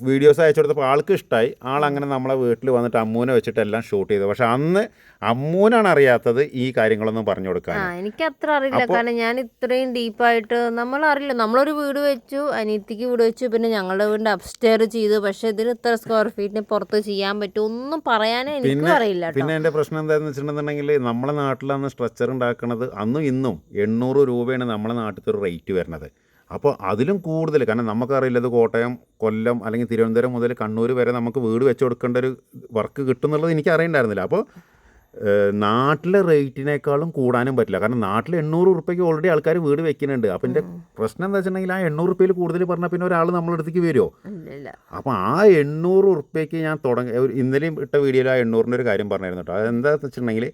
വീഡിയോസ് അയച്ചു കൊടുത്തപ്പോൾ ആൾക്ക് ഇഷ്ടമായി. ആളങ്ങനെ നമ്മളെ വീട്ടിൽ വന്നിട്ട് അമ്മൂനെ വെച്ചിട്ടെല്ലാം ഷൂട്ട് ചെയ്തു. പക്ഷെ അന്ന് അമ്മൂനാണ് അറിയാത്തത് ഈ കാര്യങ്ങളൊന്നും പറഞ്ഞു കൊടുക്കാൻ. എനിക്ക് അത്ര അറിയില്ല, കാരണം ഞാൻ ഇത്രയും ഡീപ്പായിട്ട് നമ്മളറിയില്ല. നമ്മളൊരു വീട് വെച്ചു, അനിയത്തിക്ക് വീട് വെച്ചു, പിന്നെ ഞങ്ങളുടെ വീടിൻ്റെ അപ്സ്റ്റെയർ ചെയ്തു. പക്ഷെ ഇതിന് ഇത്ര സ്ക്വയർ ഫീറ്റിന് പുറത്ത് ചെയ്യാൻ പറ്റും ഒന്നും പറയാനേ എനിക്കും അറിയില്ല. പിന്നെ എൻ്റെ പ്രശ്നം എന്താണെന്ന് വെച്ചിട്ടുണ്ടെന്നുണ്ടെങ്കിൽ നമ്മളെ നാട്ടിലന്ന് സ്ട്രക്ചർ ഉണ്ടാക്കുന്നത് അന്നും ഇന്നും 800 രൂപയാണ് നമ്മളെ നാട്ടിലത്തെ ഒരു റേറ്റ് വരുന്നത്. അപ്പോൾ അതിലും കൂടുതൽ, കാരണം നമുക്കറിയില്ലത് കോട്ടയം, കൊല്ലം അല്ലെങ്കിൽ തിരുവനന്തപുരം മുതൽ കണ്ണൂർ വരെ നമുക്ക് വീട് വെച്ച് കൊടുക്കേണ്ട ഒരു വർക്ക് കിട്ടുന്നുള്ളത് എനിക്ക് അറിയണ്ടായിരുന്നില്ല. അപ്പോൾ നാട്ടിലെ റേറ്റിനേക്കാളും കൂടാനും പറ്റില്ല, കാരണം നാട്ടിൽ 800 രൂപയ്ക്ക് ഓൾറെഡി ആൾക്കാർ വീട് വെക്കുന്നുണ്ട്. അപ്പോൾ എൻ്റെ പ്രശ്നം എന്താ വെച്ചിട്ടുണ്ടെങ്കിൽ ആ 800 രൂപയിൽ കൂടുതൽ പറഞ്ഞാൽ പിന്നെ ഒരാൾ നമ്മളെ അടുത്തേക്ക് വരുമോ? അപ്പോൾ ആ 800 രൂപയ്ക്ക് ഞാൻ ഇന്നലെയും ഇട്ട വീഡിയോയിൽ ആ 800-ൻ്റെ ഒരു കാര്യം പറഞ്ഞായിരുന്നു കേട്ടോ. അതെന്താണെന്ന് വെച്ചിട്ടുണ്ടെങ്കിൽ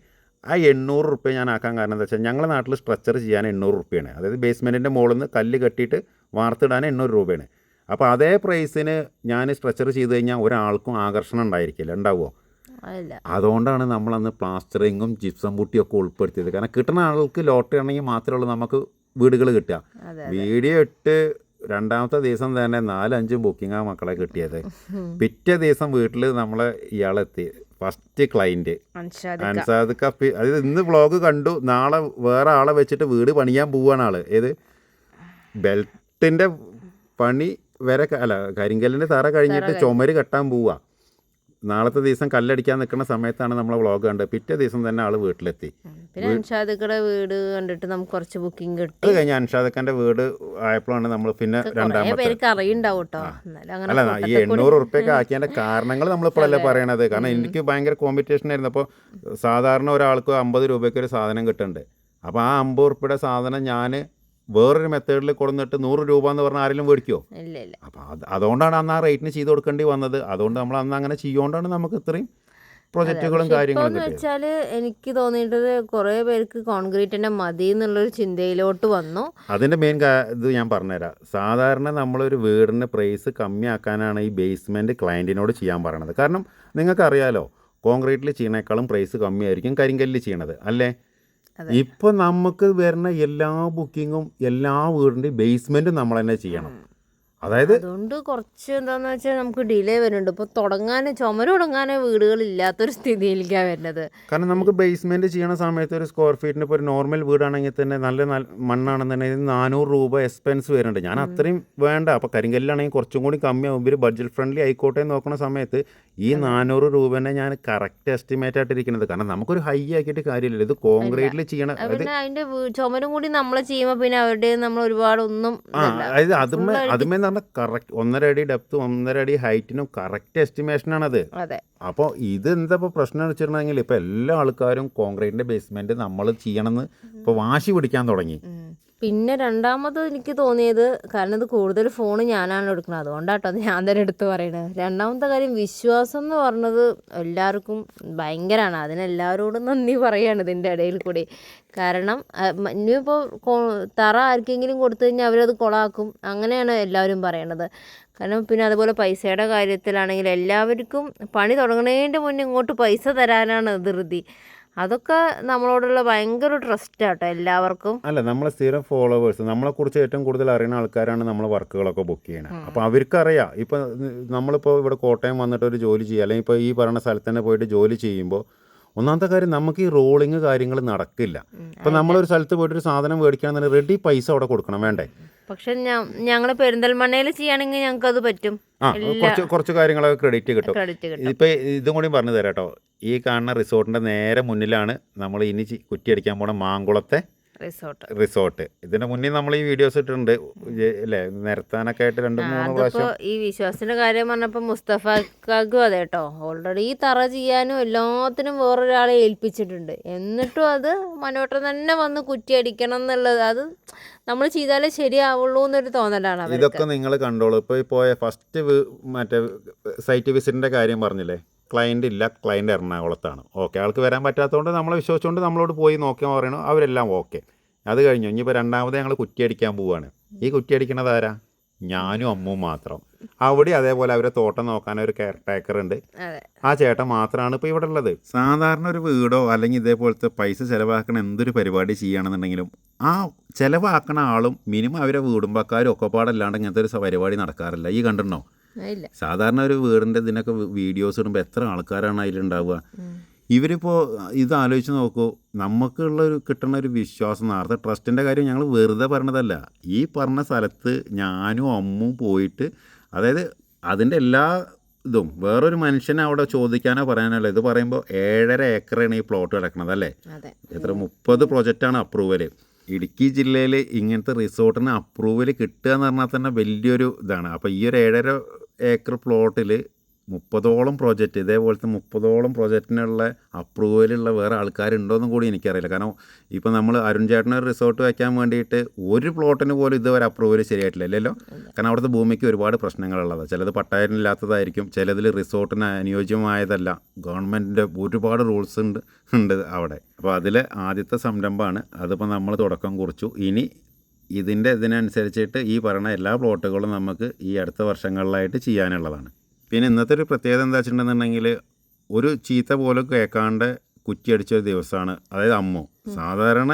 ആ 800 രൂപ ഞാൻ ആക്കാൻ കാരണം എന്താ വെച്ചാൽ ഞങ്ങളുടെ നാട്ടിൽ സ്ട്രക്ചർ ചെയ്യാൻ 800 രൂപയാണ്. അതായത് ബേസ്മെൻറ്റിൻ്റെ മുകളിൽ നിന്ന് കല്ല് കെട്ടിയിട്ട് വാർത്തിടാൻ 800 രൂപയാണ്. അപ്പോൾ അതേ പ്രൈസിന് ഞാൻ സ്ട്രക്ചർ ചെയ്ത് കഴിഞ്ഞാൽ ഒരാൾക്കും ആകർഷണം ഉണ്ടാവുമോ? അതുകൊണ്ടാണ് നമ്മളന്ന് പ്ലാസ്റ്ററിങ്ങും ജിപ്സം പുട്ടിയൊക്കെ ഉൾപ്പെടുത്തിയത്. കാരണം കിട്ടുന്ന ആൾക്ക് ലോട്ടറി ആണെങ്കിൽ മാത്രമേ ഉള്ളൂ നമുക്ക് വീടുകൾ കിട്ടുക. വീഡിയോ ഇട്ട് രണ്ടാമത്തെ ദിവസം തന്നെ 4-5 ബുക്കിംഗാണ് മക്കളെ കിട്ടിയത്. പിറ്റേ ദിവസം വീട്ടിൽ നമ്മളെ ഇയാളെത്തി, ഫസ്റ്റ് ക്ലൈൻറ്റ് അൻസാദ് കപ്പി. അതായത് ഇന്ന് വ്ളോഗ് കണ്ടു, നാളെ വേറെ ആളെ വെച്ചിട്ട് വീട് പണിയാൻ പോവുകയാണ് ആൾ. ഏത് ബെൽറ്റിൻ്റെ പണി വരെ അല്ല കരിങ്കല്ലിൻ്റെ തറ കഴിഞ്ഞിട്ട് ചുമര് കെട്ടാൻ പോവുക. നാളത്തെ ദിവസം കല്ലടിക്കാൻ നിൽക്കുന്ന സമയത്താണ് നമ്മളെ വ്ളോഗ് കണ്ടത്. പിറ്റേ ദിവസം തന്നെ ആൾ വീട്ടിലെത്തി. പിന്നെ അൻഷാദക്കടെ വീട് കണ്ടിട്ട് നമുക്ക് കുറച്ച് ബുക്കിംഗ് കിട്ടി. അത് കഴിഞ്ഞ് അൻഷാദക്കൻ്റെ വീട് ആയപ്പോഴാണ് നമ്മൾ പിന്നെ രണ്ടാമത്തെ പേർക്ക് അറിയുണ്ടാവും കേട്ടോ. അല്ല ഈ 800 ഉറുപ്പ്യൊക്കെ ആക്കിയതിൻ്റെ കാരണങ്ങൾ നമ്മളിപ്പോഴല്ലേ പറയണത്. കാരണം എനിക്ക് ഭയങ്കര കോമ്പറ്റീഷൻ ആയിരുന്നു. അപ്പോൾ സാധാരണ ഒരാൾക്ക് 50 രൂപയ്ക്ക് ഒരു സാധനം കിട്ടുന്നുണ്ട്. അപ്പോൾ ആ 50 ഉറുപ്പ്യയുടെ സാധനം ഞാൻ വേറൊരു മെത്തേഡിൽ കൊടുത്തിട്ട് 100 രൂപ എന്ന് പറഞ്ഞാൽ ആരെങ്കിലും മേടിക്കുമോ? ഇല്ല. അപ്പോൾ അതുകൊണ്ടാണ് അന്ന് ആ റേറ്റിന് ചെയ്ത് കൊടുക്കേണ്ടി വന്നത്. അതുകൊണ്ട് നമ്മൾ അന്ന് അങ്ങനെ ചെയ്യുകൊണ്ടാണ് നമുക്ക് ഇത്രയും പ്രൊജക്റ്റുകളും കാര്യങ്ങളും കിട്ടിയത്. വെച്ചാല് എനിക്ക് തോന്നിയിട്ടത് കുറേ പേർക്ക് കോൺക്രീറ്റിന്റെ മതി എന്നുള്ളൊരു ചിന്തയിലോട്ട് വന്നു. അതിന്റെ മെയിൻ ഇത് ഞാൻ പറഞ്ഞുതരാം. സാധാരണ നമ്മളൊരു വീടിന് പ്രൈസ് കമ്മിയാക്കാനാണ് ഈ ബേസ്മെന്റ് ക്ലയന്റിനോട് ചെയ്യാൻ പറയണത്. കാരണം നിങ്ങൾക്കറിയാലോ, കോൺക്രീറ്റിൽ ചെയ്യണേക്കാളും പ്രൈസ് കമ്മിയായിരിക്കും കരിങ്കല്ലിൽ ചെയ്യണത് അല്ലേ. ഇപ്പൊ നമുക്ക് വരുന്ന എല്ലാ ബുക്കിങ്ങും എല്ലാ വീടിന്റെയും ബേസ്മെന്റും നമ്മൾ തന്നെ ചെയ്യണം. അതായത് അതുകൊണ്ട് കുറച്ച് എന്താന്ന് വെച്ചാൽ നമുക്ക് ഡിലേ വരുന്നുണ്ട്. ഇപ്പോൾ ചുമര് തുടങ്ങാനേ വീടുകളില്ലാത്തൊരു സ്ഥിതിയിലേക്കാണ് വരുന്നത്. കാരണം നമുക്ക് ബേസ്മെന്റ് ചെയ്യണ സമയത്ത് ഒരു സ്ക്വയർ ഫീറ്റിന് ഇപ്പോൾ ഒരു നോർമൽ വീടാണെങ്കിൽ തന്നെ നല്ല മണ്ണാണെന്നുണ്ടെങ്കിൽ 400 രൂപ എക്സ്പെൻസ് വരുന്നുണ്ട്. ഞാൻ അത്രയും വേണ്ട. അപ്പോൾ കരിങ്കല്ലാണെങ്കിൽ കുറച്ചും കൂടി കമ്മിയാവും. ഇവർ ബഡ്ജറ്റ് ഫ്രണ്ട്ലി ആയിക്കോട്ടെ എന്ന് നോക്കുന്ന സമയത്ത് ഈ 400 രൂപേനെ ഞാൻ കറക്റ്റ് എസ്റ്റിമേറ്റ് ആയിട്ടിരിക്കുന്നത്. കാരണം നമുക്കൊരു ഹൈ ആക്കിയിട്ട് കാര്യമില്ല. ഇത് കോൺക്രീറ്റിൽ ചെയ്യണ പിന്നെ അതിന്റെ ചുമരും കൂടി നമ്മൾ ചെയ്യുമ്പോൾ പിന്നെ അവരുടെ നമ്മൾ ഒരുപാട് ഒന്നും അതായത് അതുമേ പറഞ്ഞാൽ കറക്റ്റ് 1.5 അടി ഡെപ്ത് 1.5 അടി ഹൈറ്റിനും കറക്റ്റ് എസ്റ്റിമേഷനാണത്. അപ്പോൾ ഇത് എന്താ ഇപ്പോൾ പ്രശ്നം വെച്ചിട്ടുണ്ടെങ്കിൽ ഇപ്പോൾ എല്ലാ ആൾക്കാരും കോൺക്രീറ്റിന്റെ ബേസ്മെന്റ് നമ്മൾ ചെയ്യണമെന്ന് ഇപ്പോൾ വാശി പിടിക്കാൻ തുടങ്ങി. പിന്നെ രണ്ടാമത് എനിക്ക് തോന്നിയത്, കാരണം ഇത് കൂടുതൽ ഫോൺ ഞാനാണല്ലോ എടുക്കുന്നത്, അതുകൊണ്ടാട്ടോ അത് ഞാൻ തന്നെ എടുത്ത് പറയണത്. രണ്ടാമത്തെ കാര്യം, വിശ്വാസം എന്ന് പറഞ്ഞത് എല്ലാവർക്കും ഭയങ്കരമാണ്. അതിനെല്ലാവരോടും നന്ദി പറയുകയാണ് ഇതിൻ്റെ ഇടയിൽ കൂടി. കാരണം ഇനിയിപ്പോൾ തറ ആർക്കെങ്കിലും കൊടുത്തു കഴിഞ്ഞാൽ അവരത് കൊളാക്കും, അങ്ങനെയാണ് എല്ലാവരും പറയണത്. കാരണം പിന്നെ അതുപോലെ പൈസയുടെ കാര്യത്തിലാണെങ്കിൽ എല്ലാവർക്കും പണി തുടങ്ങുന്നതിൻ്റെ മുന്നേ ഇങ്ങോട്ട് പൈസ തരാനാണ് ധൃതി. അതൊക്കെ നമ്മളോടുള്ള ഭയങ്കര ട്രസ്റ്റാട്ടോ എല്ലാവർക്കും. അല്ല, നമ്മളെ സ്ഥിരം ഫോളോവേഴ്സ്, നമ്മളെക്കുറിച്ച് ഏറ്റവും കൂടുതൽ അറിയുന്ന ആൾക്കാരാണ് നമ്മളെ വർക്കുകളൊക്കെ ബുക്ക് ചെയ്യണത്. അപ്പോൾ അവർക്കറിയാം. ഇപ്പോൾ നമ്മളിപ്പോൾ ഇവിടെ കോട്ടയം വന്നിട്ട് ഒരു ജോലി ചെയ്യുക, അല്ലെങ്കിൽ ഇപ്പോൾ ഈ പറയുന്ന സ്ഥലത്ത് തന്നെ പോയിട്ട് ജോലി ചെയ്യുമ്പോൾ ഒന്നാമത്തെ കാര്യം നമുക്ക് ഈ റോളിങ് കാര്യങ്ങൾ നടക്കില്ല. ഇപ്പോൾ നമ്മളൊരു സ്ഥലത്ത് പോയിട്ടൊരു സാധനം മേടിക്കുകയാണെന്നുണ്ടെങ്കിൽ റെഡി പൈസ അവിടെ കൊടുക്കണം, വേണ്ടേ? പക്ഷെ ഞങ്ങൾ പെരിന്തൽമണ്ണയിൽ ചെയ്യുകയാണെങ്കിൽ ഞങ്ങൾക്ക് അത് പറ്റും. കുറച്ച് കാര്യങ്ങളൊക്കെ ക്രെഡിറ്റ് കിട്ടും. ഇപ്പം ഇതും കൂടി പറഞ്ഞു തരാം കേട്ടോ. ഈ കാണുന്ന റിസോർട്ടിൻ്റെ നേരെ മുന്നിലാണ് നമ്മൾ ഇനി കുറ്റിയടിക്കാൻ പോണ മാങ്കുളത്തെ റിസോർട്ട്. ഇതിന്റെ മുന്നേ നമ്മൾ ഈ വീഡിയോസ് ഇട്ടിട്ടുണ്ട് അല്ലേ, നിരത്താനൊക്കെ ആയിട്ട് 2-3 പ്രാവശ്യം. ഈ വിശ്വാസത്തിന്റെ കാര്യം പറഞ്ഞപ്പോൾ മുസ്തഫക്കും അതെ കേട്ടോ, ഓൾറെഡി ഈ തറ ചെയ്യാനും എല്ലാത്തിനും വേറൊരാളെ ഏൽപ്പിച്ചിട്ടുണ്ട്. എന്നിട്ടും അത് മനോട്ടം തന്നെ വന്ന് കുറ്റിയടിക്കണം എന്നുള്ളത്, അത് നമ്മൾ ചെയ്താലേ ശരിയാവുള്ളൂ എന്നൊരു തോന്നലാണ്. ഇതൊക്കെ നിങ്ങൾ കണ്ടോളൂ. ഇപ്പോൾ പോയ ഫസ്റ്റ് മറ്റേ സൈറ്റ് വിസിറ്റിന്റെ കാര്യം പറഞ്ഞില്ലേ, ക്ലയൻറ്റ് ഇല്ല, ക്ലയൻറ്റ് എറണാകുളത്താണ്. ഓക്കെ, ആൾക്ക് വരാൻ പറ്റാത്തതുകൊണ്ട് നമ്മളെ വിശ്വസിച്ചുകൊണ്ട് നമ്മളോട് പോയി നോക്കിയാൽ പറയണു, അവരെല്ലാം ഓക്കെ. അത് കഴിഞ്ഞു. ഇനിയിപ്പോൾ രണ്ടാമത് ഞങ്ങൾ കുറ്റിയടിക്കാൻ പോവുകയാണ്. ഈ കുറ്റിയടിക്കണത് ആരാ? ഞാനും അമ്മും മാത്രം. അവിടെ അതേപോലെ അവരെ തോട്ടം നോക്കാൻ ഒരു കെയർ ടേക്കർ ഉണ്ട്. ആ ചേട്ടൻ മാത്രമാണ് ഇപ്പോൾ ഇവിടെ ഉള്ളത്. സാധാരണ ഒരു വീടോ അല്ലെങ്കിൽ ഇതേപോലത്തെ പൈസ ചിലവാക്കണ എന്തൊരു പരിപാടി ചെയ്യുകയാണെന്നുണ്ടെങ്കിലും ആ ചിലവാക്കണ ആളും മിനിമം അവരെ വീടുമ്പക്കാരും ഒക്കെ പാടല്ലാണ്ട് ഇങ്ങനത്തെ ഒരു പരിപാടി നടക്കാറില്ല. ഈ കണ്ടിട്ടുണ്ടോ? സാധാരണ ഒരു വീടിൻ്റെ ഇതിനൊക്കെ വീഡിയോസ് ഇടുമ്പോൾ എത്ര ആൾക്കാരാണ് അതിലുണ്ടാവുക. ഇവരിപ്പോൾ ഇത് ആലോചിച്ച് നോക്കൂ. നമുക്കുള്ളൊരു കിട്ടുന്ന ഒരു വിശ്വാസം, നേരത്തെ ട്രസ്റ്റിൻ്റെ കാര്യം ഞങ്ങൾ വെറുതെ പറഞ്ഞതല്ല. ഈ പറഞ്ഞ സ്ഥലത്ത് ഞാനും അമ്മും പോയിട്ട്, അതായത് അതിൻ്റെ എല്ലാ ഇതും വേറൊരു മനുഷ്യനെ അവിടെ ചോദിക്കാനോ പറയാനല്ലോ. ഇത് പറയുമ്പോൾ 7.5 ഏക്കറാണ് ഈ പ്ലോട്ട് കിടക്കുന്നത് അല്ലേ. എത്ര 30 പ്രൊജക്റ്റാണ് അപ്രൂവൽ. ഇടുക്കി ജില്ലയിൽ ഇങ്ങനത്തെ റിസോർട്ടിന് അപ്രൂവൽ കിട്ടുക എന്ന് പറഞ്ഞാൽ തന്നെ വലിയൊരു ഇതാണ്. അപ്പോൾ ഈ ഒരു 7.5 ഏക്കർ പ്ലോട്ടിൽ 30ഓളം പ്രോജക്റ്റ്, ഇതേപോലത്തെ 30ഓളം പ്രോജക്റ്റിനുള്ള അപ്രൂവലുള്ള വേറെ ആൾക്കാരുണ്ടോയെന്നും കൂടി എനിക്കറിയില്ല. കാരണം ഇപ്പോൾ നമ്മൾ അരുൺ ചേട്ടനൊരു റിസോർട്ട് വയ്ക്കാൻ വേണ്ടിയിട്ട് ഒരു പ്ലോട്ടിന് പോലും ഇതുവരെ അപ്രൂവൽ ശരിയായിട്ടില്ലല്ലോ. കാരണം അവിടുത്തെ ഭൂമിക്ക് ഒരുപാട് പ്രശ്നങ്ങളുള്ളതാണ്. ചിലത് പട്ടായനില്ലാത്തതായിരിക്കും, ചിലതിൽ റിസോർട്ടിന് അനുയോജ്യമായതല്ല. ഗവൺമെൻറ്റിൻ്റെ ഒരുപാട് റൂൾസ് ഉണ്ട് അവിടെ. അപ്പോൾ അതിൽ ആദ്യത്തെ സംരംഭമാണ്. അതിപ്പോൾ നമ്മൾ തുടക്കം കുറിച്ചു. ഇനി ഇതിനനുസരിച്ചിട്ട് ഈ പറയുന്ന എല്ലാ പ്ലോട്ടുകളും നമുക്ക് ഈ അടുത്ത വർഷങ്ങളിലായിട്ട് ചെയ്യാനുള്ളതാണ്. പിന്നെ ഇന്നത്തെ ഒരു പ്രത്യേകത എന്താ വെച്ചിട്ടുണ്ടെന്നുണ്ടെങ്കിൽ, ഒരു ചീത്ത പോലും കേൾക്കാണ്ട് കുറ്റിയടിച്ച ഒരു ദിവസമാണ്. അതായത് അമ്മു സാധാരണ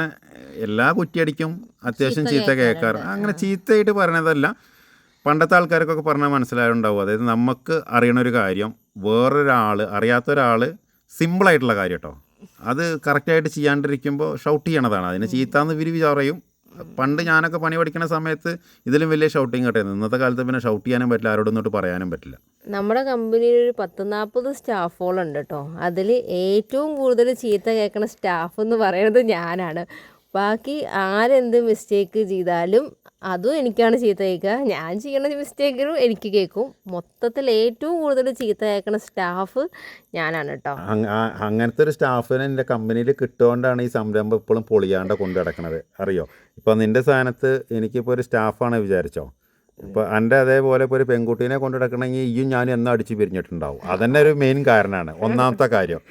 എല്ലാ കുറ്റിയടിക്കും അത്യാവശ്യം ചീത്ത കേൾക്കാറ്. അങ്ങനെ ചീത്തയായിട്ട് പറയണതല്ല, പണ്ടത്തെ ആൾക്കാർക്കൊക്കെ പറഞ്ഞാൽ മനസ്സിലായിട്ടുണ്ടാവും. അതായത് നമുക്ക് അറിയണൊരു കാര്യം വേറൊരാൾ, അറിയാത്തൊരാൾ സിമ്പിളായിട്ടുള്ള കാര്യം കേട്ടോ, അത് കറക്റ്റായിട്ട് ചെയ്യാണ്ടിരിക്കുമ്പോൾ ഷൗട്ട് ചെയ്യണതാണ്. അതിന് ചീത്താന്ന് പറയും. പണ്ട് ഞാനൊക്കെ പണി പഠിക്കുന്ന സമയത്ത് ഇതിലും വലിയ ഷൗട്ടിങ് കിട്ടിയത്. ഇന്നത്തെ കാലത്ത് പിന്നെ ഷൗട്ട് ചെയ്യാനും പറ്റില്ല, ആരോടൊന്നിട്ട് പറയാനും പറ്റില്ല. നമ്മുടെ കമ്പനിയിൽ ഒരു 10-40 സ്റ്റാഫുകളുണ്ട് കേട്ടോ. അതിൽ ഏറ്റവും കൂടുതൽ ചീത്ത കേൾക്കുന്ന സ്റ്റാഫ് എന്ന് പറയുന്നത് ഞാനാണ്. ബാക്കി ആരെന്ത് മിസ്റ്റേക്ക് ചെയ്താലും അതും എനിക്കാണ് ചീത്ത കേൾക്കുക. ഞാൻ ചെയ്യണ മിസ്റ്റേക്കിനും എനിക്ക് കേൾക്കും. മൊത്തത്തിൽ ഏറ്റവും കൂടുതൽ ചീത്ത കേൾക്കുന്ന സ്റ്റാഫ് ഞാനാണ് കേട്ടോ. അങ്ങനത്തെ ഒരു സ്റ്റാഫിനെ എൻ്റെ കമ്പനിയിൽ കിട്ടുകൊണ്ടാണ് ഈ സംരംഭം ഇപ്പോഴും പൊളിയാണ്ട് കൊണ്ടു നടക്കുന്നത്. അറിയോ, ഇപ്പോൾ നിൻ്റെ സ്ഥാനത്ത് എനിക്കിപ്പോൾ ഒരു സ്റ്റാഫാണ് വിചാരിച്ചോ, ഇപ്പോൾ എൻ്റെ അതേപോലെ ഇപ്പോൾ ഒരു പെൺകുട്ടീനെ കൊണ്ടു നടക്കണമെങ്കിൽ ഈയും ഞാനും എന്നും അടിച്ച് പിരിഞ്ഞിട്ടുണ്ടാവും. അതന്നെ ഒരു മെയിൻ കാരണമാണ്, ഒന്നാമത്തെ കാര്യം.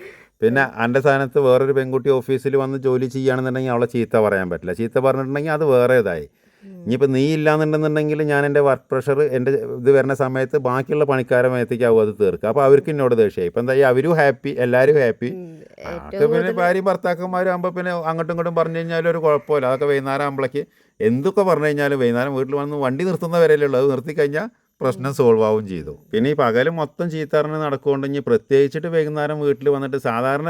പിന്നെ എൻ്റെ സ്ഥാനത്ത് വേറൊരു പെൺകുട്ടി ഓഫീസിൽ വന്ന് ജോലി ചെയ്യുകയാണെന്നുണ്ടെങ്കിൽ അവളെ ചീത്ത പറയാൻ പറ്റില്ല. ചീത്ത പറഞ്ഞിട്ടുണ്ടെങ്കിൽ അത് വേറെ ഇതായി. ഇനിയിപ്പോൾ നീ ഇല്ലാന്നുണ്ടെന്നുണ്ടെങ്കിൽ ഞാൻ എൻ്റെ വർക്ക് പ്രഷർ എൻ്റെ ഇത് വരുന്ന സമയത്ത് ബാക്കിയുള്ള പണിക്കാരെ മേത്തേക്കാവും അത് തീർക്കുക. അപ്പോൾ അവർക്ക് എന്നോട് ദേഷ്യമായി. ഇപ്പം എന്താ, അവരും ഹാപ്പി, എല്ലാവരും ഹാപ്പി. അതൊക്കെ പിന്നെ ഭാര്യയും ഭർത്താക്കന്മാരും ആകുമ്പോൾ പിന്നെ അങ്ങോട്ടും ഇങ്ങോട്ടും പറഞ്ഞു കഴിഞ്ഞാലും ഒരു കുഴപ്പമില്ല. അതൊക്കെ വൈകുന്നേരം ആകുമ്പോഴേക്ക് എന്തൊക്കെ പറഞ്ഞു കഴിഞ്ഞാലും വൈകുന്നേരം വീട്ടിൽ വന്ന് വണ്ടി നിർത്തുന്നവരല്ലേ ഉള്ളൂ. അത് നിർത്തിക്കഴിഞ്ഞാൽ പ്രശ്നം സോൾവ് ആവും ചെയ്തു. പിന്നെ ഈ പകൽ മൊത്തം ചീത്തറിഞ്ഞ് നടക്കുകൊണ്ടെങ്കിൽ പ്രത്യേകിച്ചിട്ട് വൈകുന്നേരം വീട്ടിൽ വന്നിട്ട് സാധാരണ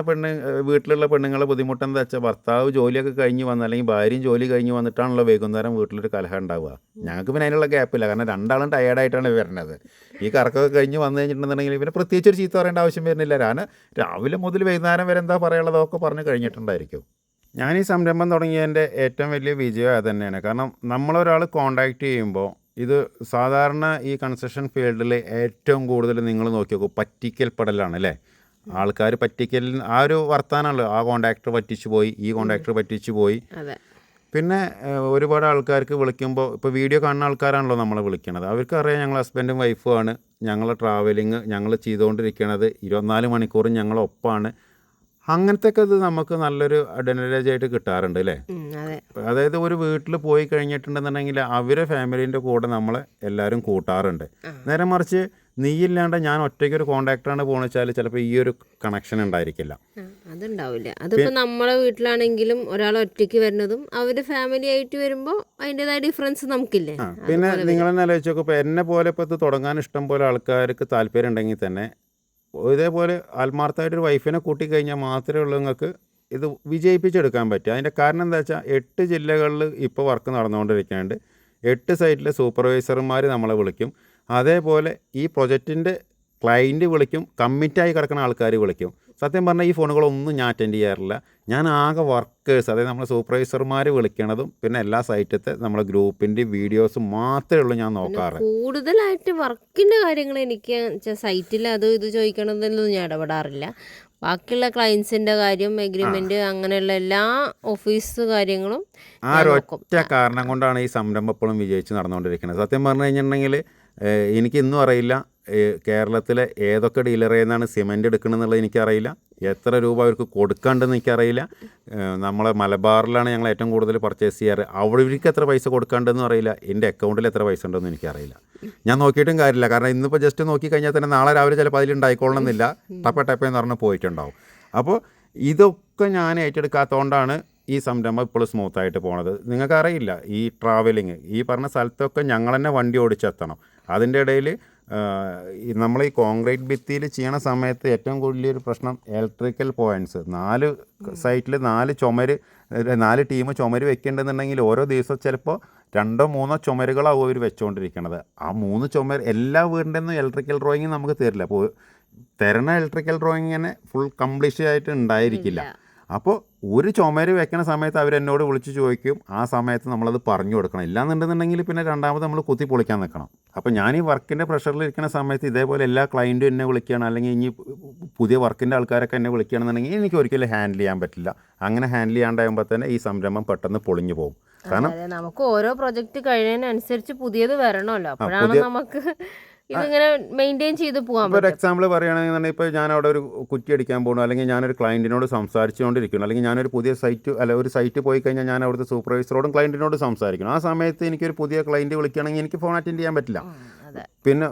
വീട്ടിലുള്ള പെണ്ണുങ്ങളെ ബുദ്ധിമുട്ടെന്താ വെച്ചാൽ ഭർത്താവ് ജോലിയൊക്കെ കഴിഞ്ഞ് വന്ന് അല്ലെങ്കിൽ ഭാര്യയും ജോലി കഴിഞ്ഞ് വന്നിട്ടാണല്ലോ വൈകുന്നേരം വീട്ടിലൊരു കലഹം ഉണ്ടാവുക. ഞങ്ങൾക്ക് പിന്നെ അതിനുള്ള ഗ്യാപ്പില്ല, കാരണം രണ്ടാളും ടയേർഡായിട്ടാണ് വരുന്നത്. ഈ കറക്കൊക്കെ കഴിഞ്ഞ് വന്നു കഴിഞ്ഞിട്ടുണ്ടെന്നുണ്ടെങ്കിൽ പിന്നെ പ്രത്യേകിച്ച് ഒരു ചീത്ത പറയേണ്ട ആവശ്യം വരുന്നില്ല. ഞാൻ രാവിലെ മുതൽ വൈകുന്നേരം വരെ എന്താ പറയാനുള്ളതൊക്കെ പറഞ്ഞ് കഴിഞ്ഞിട്ടുണ്ടായിരിക്കും. ഞാൻ ഈ സംരംഭം തുടങ്ങിയതിൻ്റെ ഏറ്റവും വലിയ വിജയം അത് തന്നെയാണ്. കാരണം നമ്മളൊരാൾ കോണ്ടാക്ട് ചെയ്യുമ്പോൾ ഇത് സാധാരണ ഈ കൺസ്ട്രക്ഷൻ ഫീൽഡിൽ ഏറ്റവും കൂടുതൽ നിങ്ങൾ നോക്കി നോക്കൂ, പറ്റിക്കൽപ്പെടലാണ് അല്ലേ. ആൾക്കാർ പറ്റിക്കൽ ആ ഒരു വർത്താനമല്ലോ, ആ കോൺട്രാക്ടർ പറ്റിച്ചു പോയി, ഈ കോൺട്രാക്ടർ പറ്റിച്ചു പോയി. പിന്നെ ഒരുപാട് ആൾക്കാർക്ക് വിളിക്കുമ്പോൾ ഇപ്പോൾ വീഡിയോ കാണുന്ന ആൾക്കാരാണല്ലോ നമ്മളെ വിളിക്കണത്. അവർക്കറിയാം ഞങ്ങൾ ഹസ്ബൻഡും വൈഫുമാണ്, ഞങ്ങൾ ട്രാവലിങ് ഞങ്ങൾ ചെയ്തുകൊണ്ടിരിക്കണത് 24 മണിക്കൂറും ഞങ്ങളൊപ്പമാണ്. അങ്ങനത്തെയൊക്കെ ഇത് നമുക്ക് നല്ലൊരു അഡ്വാൻറ്റേജ് ആയിട്ട് കിട്ടാറുണ്ട് അല്ലേ. അതായത് ഒരു വീട്ടിൽ പോയി കഴിഞ്ഞിട്ടുണ്ടെന്നുണ്ടെങ്കിൽ അവരെ ഫാമിലീൻ്റെ കൂടെ നമ്മളെ എല്ലാവരും കൂട്ടാറുണ്ട്. നേരെ മറിച്ച് നീയില്ലാണ്ട് ഞാൻ ഒറ്റയ്ക്കൊരു കോൺട്രാക്ടറാണ് പോകണമെന്ന് വെച്ചാൽ ചിലപ്പോൾ ഈ ഒരു കണക്ഷൻ ഉണ്ടായിരിക്കില്ല, അതുണ്ടാവില്ല. അതിപ്പോൾ നമ്മളെ വീട്ടിലാണെങ്കിലും ഒരാൾ ഒറ്റയ്ക്ക് വരുന്നതും അവർ ഫാമിലി ആയിട്ട് വരുമ്പോൾ അതിൻ്റെതായ ഡിഫറൻസ് നമുക്കില്ലേ. പിന്നെ നിങ്ങൾ തന്നെ ആലോചിച്ച് നോക്കും, ഇപ്പോൾ എന്നെ പോലെ ഇപ്പോൾ ഇത് തുടങ്ങാൻ ഇഷ്ടം പോലെ ആൾക്കാർക്ക് താല്പര്യം ഉണ്ടെങ്കിൽ തന്നെ ഇതേപോലെ ആത്മാർത്ഥമായിട്ടൊരു വൈഫിനെ കൂട്ടിക്കഴിഞ്ഞാൽ മാത്രമേ ഉള്ളൂ നിങ്ങൾക്ക് ഇത് വിജയിപ്പിച്ചെടുക്കാൻ പറ്റുക. അതിൻ്റെ കാരണം എന്താ വെച്ചാൽ 8 ജില്ലകളിൽ ഇപ്പോൾ വർക്ക് നടന്നുകൊണ്ടിരിക്കുന്നുണ്ട്. 8 സൈറ്റിലെ സൂപ്പർവൈസർമാർ നമ്മളെ വിളിക്കും. അതേപോലെ ഈ പ്രൊജക്റ്റിൻ്റെ ക്ലയൻറ്റ് വിളിക്കും, കമ്മിറ്റായി കിടക്കുന്ന ആൾക്കാർ വിളിക്കും. സത്യം പറഞ്ഞാൽ ഈ ഫോണുകളൊന്നും ഞാൻ അറ്റൻഡ് ചെയ്യാറില്ല. ഞാൻ ആകെ വർക്കേഴ്സ്, അതായത് നമ്മളെ സൂപ്പർവൈസർമാർ വിളിക്കണതും പിന്നെ എല്ലാ സൈറ്റത്തെ നമ്മളെ ഗ്രൂപ്പിൻ്റെ വീഡിയോസും മാത്രമേ ഉള്ളൂ ഞാൻ നോക്കാറ്. കൂടുതലായിട്ട് വർക്കിൻ്റെ കാര്യങ്ങൾ എനിക്ക് സൈറ്റിൽ അത് ഇത് ചോദിക്കണമെന്നൊന്നും ഞാൻ ഇടപെടാറില്ല. ബാക്കിയുള്ള ക്ലയൻസിൻ്റെ കാര്യം, എഗ്രിമെൻറ്റ്, അങ്ങനെയുള്ള എല്ലാ ഓഫീസ് കാര്യങ്ങളും ആ ഒരൊറ്റ കാരണം കൊണ്ടാണ് ഈ സംരംഭം എപ്പോഴും വിജയിച്ച് നടന്നുകൊണ്ടിരിക്കുന്നത്. സത്യം പറഞ്ഞു കഴിഞ്ഞിട്ടുണ്ടെങ്കിൽ എനിക്കിന്നും അറിയില്ല കേരളത്തിലെ ഏതൊക്കെ ഡീലറിൽ നിന്നാണ് സിമൻറ്റ് എടുക്കണമെന്നുള്ളത് എനിക്കറിയില്ല, എത്ര രൂപ അവർക്ക് കൊടുക്കാണ്ടെന്ന് എനിക്കറിയില്ല. നമ്മളെ മലബാറിലാണ് ഞങ്ങൾ ഏറ്റവും കൂടുതൽ പർച്ചേസ് ചെയ്യാറ്, അവർക്ക് എത്ര പൈസ കൊടുക്കാണ്ടെന്നും അറിയില്ല, എൻ്റെ അക്കൗണ്ടിൽ എത്ര പൈസ ഉണ്ടെന്നും എനിക്കറിയില്ല. ഞാൻ നോക്കിയിട്ടും കാര്യമില്ല, കാരണം ഇന്നിപ്പോൾ ജസ്റ്റ് നോക്കി കഴിഞ്ഞാൽ തന്നെ നാളെ രാവിലെ ചിലപ്പോൾ അതിലുണ്ടായിക്കൊള്ളണമെന്നില്ല, ടപ്പേന്ന് പറഞ്ഞ് പോയിട്ടുണ്ടാവും. അപ്പോൾ ഇതൊക്കെ ഞാൻ ഏറ്റെടുക്കാത്തതുകൊണ്ടാണ് ഈ സംരംഭം ഇപ്പോൾ സ്മൂത്തായിട്ട് പോണത്. നിങ്ങൾക്കറിയില്ല, ഈ ട്രാവലിങ് ഈ പറഞ്ഞ സ്ഥലത്തൊക്കെ ഞങ്ങൾ തന്നെ വണ്ടി ഓടിച്ചെത്തണം. അതിൻ്റെ ഇടയിൽ നമ്മൾ ഈ കോൺക്രീറ്റ് ഭിത്തിയിൽ ചെയ്യണ സമയത്ത് ഏറ്റവും വലിയൊരു പ്രശ്നം ഇലക്ട്രിക്കൽ പോയിൻറ്റ്സ്. 4 സൈറ്റിൽ 4 ടീം ചുമര് വെക്കേണ്ടതെന്നുണ്ടെങ്കിൽ ഓരോ ദിവസം ചിലപ്പോൾ 2-3 ചുമരുകളാവും അവർ വെച്ചുകൊണ്ടിരിക്കണത്. ആ 3 ചുമര് എല്ലാ വീടിൻ്റെ ഒന്നും ഇലക്ട്രിക്കൽ ഡ്രോയിങ് നമുക്ക് തരില്ല. അപ്പോൾ തരണ ഇലക്ട്രിക്കൽ ഡ്രോയിങ്ങിനെ ഫുൾ കംപ്ലീറ്റ് ആയിട്ട് ഉണ്ടായിരിക്കില്ല. അപ്പോൾ ഒരു ചുമര് വെക്കണ സമയത്ത് അവരെന്നോട് വിളിച്ച് ചോദിക്കും, ആ സമയത്ത് നമ്മളത് പറഞ്ഞു കൊടുക്കണം. ഇല്ലാന്നുണ്ടെന്നുണ്ടെങ്കിൽ പിന്നെ രണ്ടാമത് നമ്മൾ കുത്തി പൊളിക്കാൻ നിൽക്കണം. അപ്പോൾ ഞാൻ ഈ വർക്കിൻ്റെ പ്രഷറിൽ ഇരിക്കുന്ന സമയത്ത് ഇതേപോലെ എല്ലാ ക്ലയൻറ്റും എന്നെ വിളിക്കുകയാണ്, അല്ലെങ്കിൽ ഇനി പുതിയ വർക്കിൻ്റെ ആൾക്കാരൊക്കെ എന്നെ വിളിക്കുകയാണെന്നുണ്ടെങ്കിൽ എനിക്ക് ഒരിക്കലും ഹാൻഡിൽ ചെയ്യാൻ പറ്റില്ല. അങ്ങനെ ഹാൻഡിൽ ചെയ്യാണ്ടാകുമ്പോൾ തന്നെ ഈ സംരംഭം പെട്ടെന്ന് പൊളിഞ്ഞു പോകും. കാരണം നമുക്ക് ഓരോ പ്രൊജക്റ്റ് കഴിയുന്നതിനനുസരിച്ച് പുതിയത് വരണമല്ലോ, അപ്പോഴാണ് നമുക്ക് ഇതിങ്ങനെ മെയിൻറ്റെയിൻ ചെയ്ത് പോകാൻ. ഇപ്പോൾ ഒരു എക്സാമ്പിൾ പറയുകയാണെന്നുണ്ടെങ്കിൽ, ഇപ്പോൾ ഞാൻ അവിടെ ഒരു കുറ്റി അടിക്കാൻ പോകണം, അല്ലെങ്കിൽ ഞാനൊരു ക്ലയൻറ്റിനോട് സംസാരിച്ചുകൊണ്ടിരിക്കണം, അല്ലെങ്കിൽ ഞാനൊരു പുതിയ ഒരു സൈറ്റ് പോയി കഴിഞ്ഞാൽ ഞാൻ അവിടുത്തെ സൂപ്പർവൈസറോടും ക്ലയൻറ്റിനോടും സംസാരിക്കണം. ആ സമയത്ത് എനിക്കൊരു പുതിയ ക്ലയൻറ്റ് വിളിക്കുകയാണെങ്കിൽ എനിക്ക് ഫോൺ അറ്റൻഡ് ചെയ്യാൻ പറ്റില്ല. പിന്നെ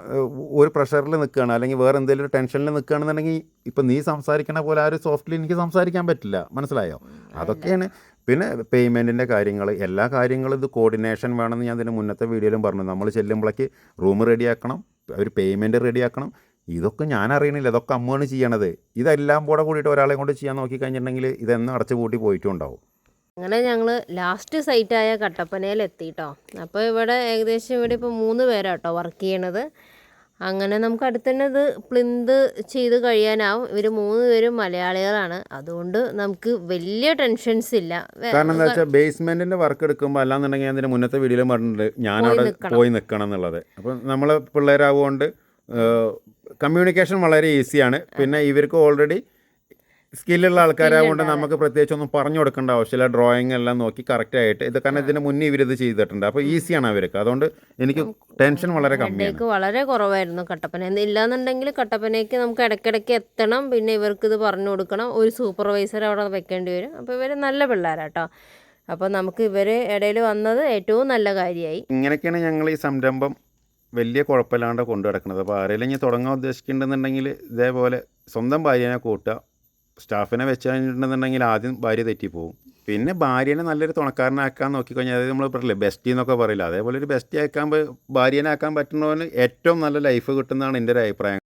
ഒരു പ്രഷറിൽ നിൽക്കുകയാണ്, അല്ലെങ്കിൽ വേറെ എന്തെങ്കിലും ഒരു ടെൻഷനിൽ നിൽക്കുകയാണെന്നുണ്ടെങ്കിൽ ഇപ്പോൾ നീ സംസാരിക്കണ പോലെ ആ ഒരു സോഫ്റ്റ്ലി എനിക്ക് സംസാരിക്കാൻ പറ്റില്ല. മനസ്സിലായോ? അതൊക്കെയാണ്. പിന്നെ പേയ്മെൻറ്റിൻ്റെ കാര്യങ്ങൾ, എല്ലാ കാര്യങ്ങളും ഇത് കോർഡിനേഷൻ വേണമെന്ന് ഞാൻ ഇതിന് മുന്നത്തെ വീഡിയോയിലും പറഞ്ഞു. നമ്മൾ ചെല്ലുമ്പോഴേക്ക് റൂം റെഡിയാക്കണം, ഒരു പേയ്മെൻറ്റ് റെഡിയാക്കണം. ഇതൊക്കെ ഞാൻ അറിയണില്ല, ഇതൊക്കെ അമ്മയാണ് ചെയ്യണത്. ഇതെല്ലാം കൂടെ കൂടിയിട്ട് ഒരാളെ കൊണ്ട് ചെയ്യാൻ നോക്കിക്കഴിഞ്ഞിട്ടുണ്ടെങ്കിൽ ഇതെന്നും അടച്ചു പൂട്ടി പോയിട്ടും ഉണ്ടാവും. അങ്ങനെ ഞങ്ങൾ ലാസ്റ്റ് സൈറ്റായ കട്ടപ്പനയിൽ എത്തിട്ടോ. അപ്പോൾ ഇവിടെ ഏകദേശം ഇവിടെ ഇപ്പോൾ 3 പേരാട്ടോ വർക്ക് ചെയ്യണത്. അങ്ങനെ നമുക്ക് അടുത്ത് തന്നെ ഇത് പ്ലിന്ത് ചെയ്ത് കഴിയാനാവും. ഇവർ 3 പേരും മലയാളികളാണ്, അതുകൊണ്ട് നമുക്ക് വലിയ ടെൻഷൻസ് ഇല്ല. കാരണം എന്താ വെച്ചാൽ ബേസ്മെന്റിന്റെ വർക്ക് എടുക്കുമ്പോൾ അല്ലാന്നുണ്ടെങ്കിൽ അതിന്റെ മുന്നത്തെ വീഡിയോയിലും പറഞ്ഞിട്ടുണ്ട് ഞാൻ അവിടെ പോയി നിൽക്കണം എന്നുള്ളത്. അപ്പം നമ്മളെ പിള്ളേരാവുകൊണ്ട് കമ്മ്യൂണിക്കേഷൻ വളരെ ഈസിയാണ്. പിന്നെ ഇവർക്ക് ഓൾറെഡി സ്കില്ലുള്ള ആൾക്കാരായതുകൊണ്ട് നമുക്ക് പ്രത്യേകിച്ച് ഒന്നും പറഞ്ഞു കൊടുക്കേണ്ട ആവശ്യമില്ല. ഡ്രോയിങ് എല്ലാം നോക്കി കറക്റ്റായിട്ട് ഇത്, കാരണം ഇതിന് മുന്നേ ഇവരിത് ചെയ്തിട്ടുണ്ട്. അപ്പോൾ ഈസിയാണ് അവർക്ക്. അതുകൊണ്ട് എനിക്ക് ടെൻഷൻ വളരെ കമ്മിയാണ്. വളരെ കുറവായിരുന്നു കട്ടപ്പന. ഇല്ലാന്നുണ്ടെങ്കിൽ കട്ടപ്പനയ്ക്ക് നമുക്ക് ഇടയ്ക്കിടയ്ക്ക് എത്തണം, പിന്നെ ഇവർക്ക് ഇത് പറഞ്ഞു കൊടുക്കണം, ഒരു സൂപ്പർവൈസർ അവിടെ വെക്കേണ്ടി വരും. അപ്പോൾ ഇവർ നല്ല പിള്ളേരാട്ടോ. അപ്പോൾ നമുക്ക് ഇവർ ഇടയിൽ വന്നത് ഏറ്റവും നല്ല കാര്യമായി. ഇങ്ങനെയൊക്കെയാണ് ഞങ്ങൾ ഈ സംരംഭം വലിയ കുഴപ്പമില്ലാണ്ട് കൊണ്ടു നടക്കുന്നത്. അപ്പോൾ ആരെങ്കിലും ഇനി തുടങ്ങാൻ ഉദ്ദേശിക്കുന്നുണ്ടെന്നുണ്ടെങ്കിൽ ഇതേപോലെ സ്വന്തം ഭാര്യനെ കൂട്ടുക. സ്റ്റാഫിനെ വെച്ച് കഴിഞ്ഞിട്ടുണ്ടെന്നുണ്ടെങ്കിൽ ആദ്യം ഭാര്യ തെറ്റിപ്പോവും. പിന്നെ ഭാര്യനെ നല്ലൊരു തുണക്കാരനാക്കാൻ നോക്കിക്കഴിഞ്ഞാൽ, അതായത് നമ്മൾ പറയില്ലേ ബെസ്റ്റി എന്നൊക്കെ പറയില്ല, അതേപോലെ ഒരു ബെസ്റ്റി ആക്കാൻ ഭാര്യനെ ആക്കാൻ പറ്റുന്നവന് ഏറ്റവും നല്ല ലൈഫ് കിട്ടുന്നതാണ് എൻ്റെ ഒരു അഭിപ്രായം.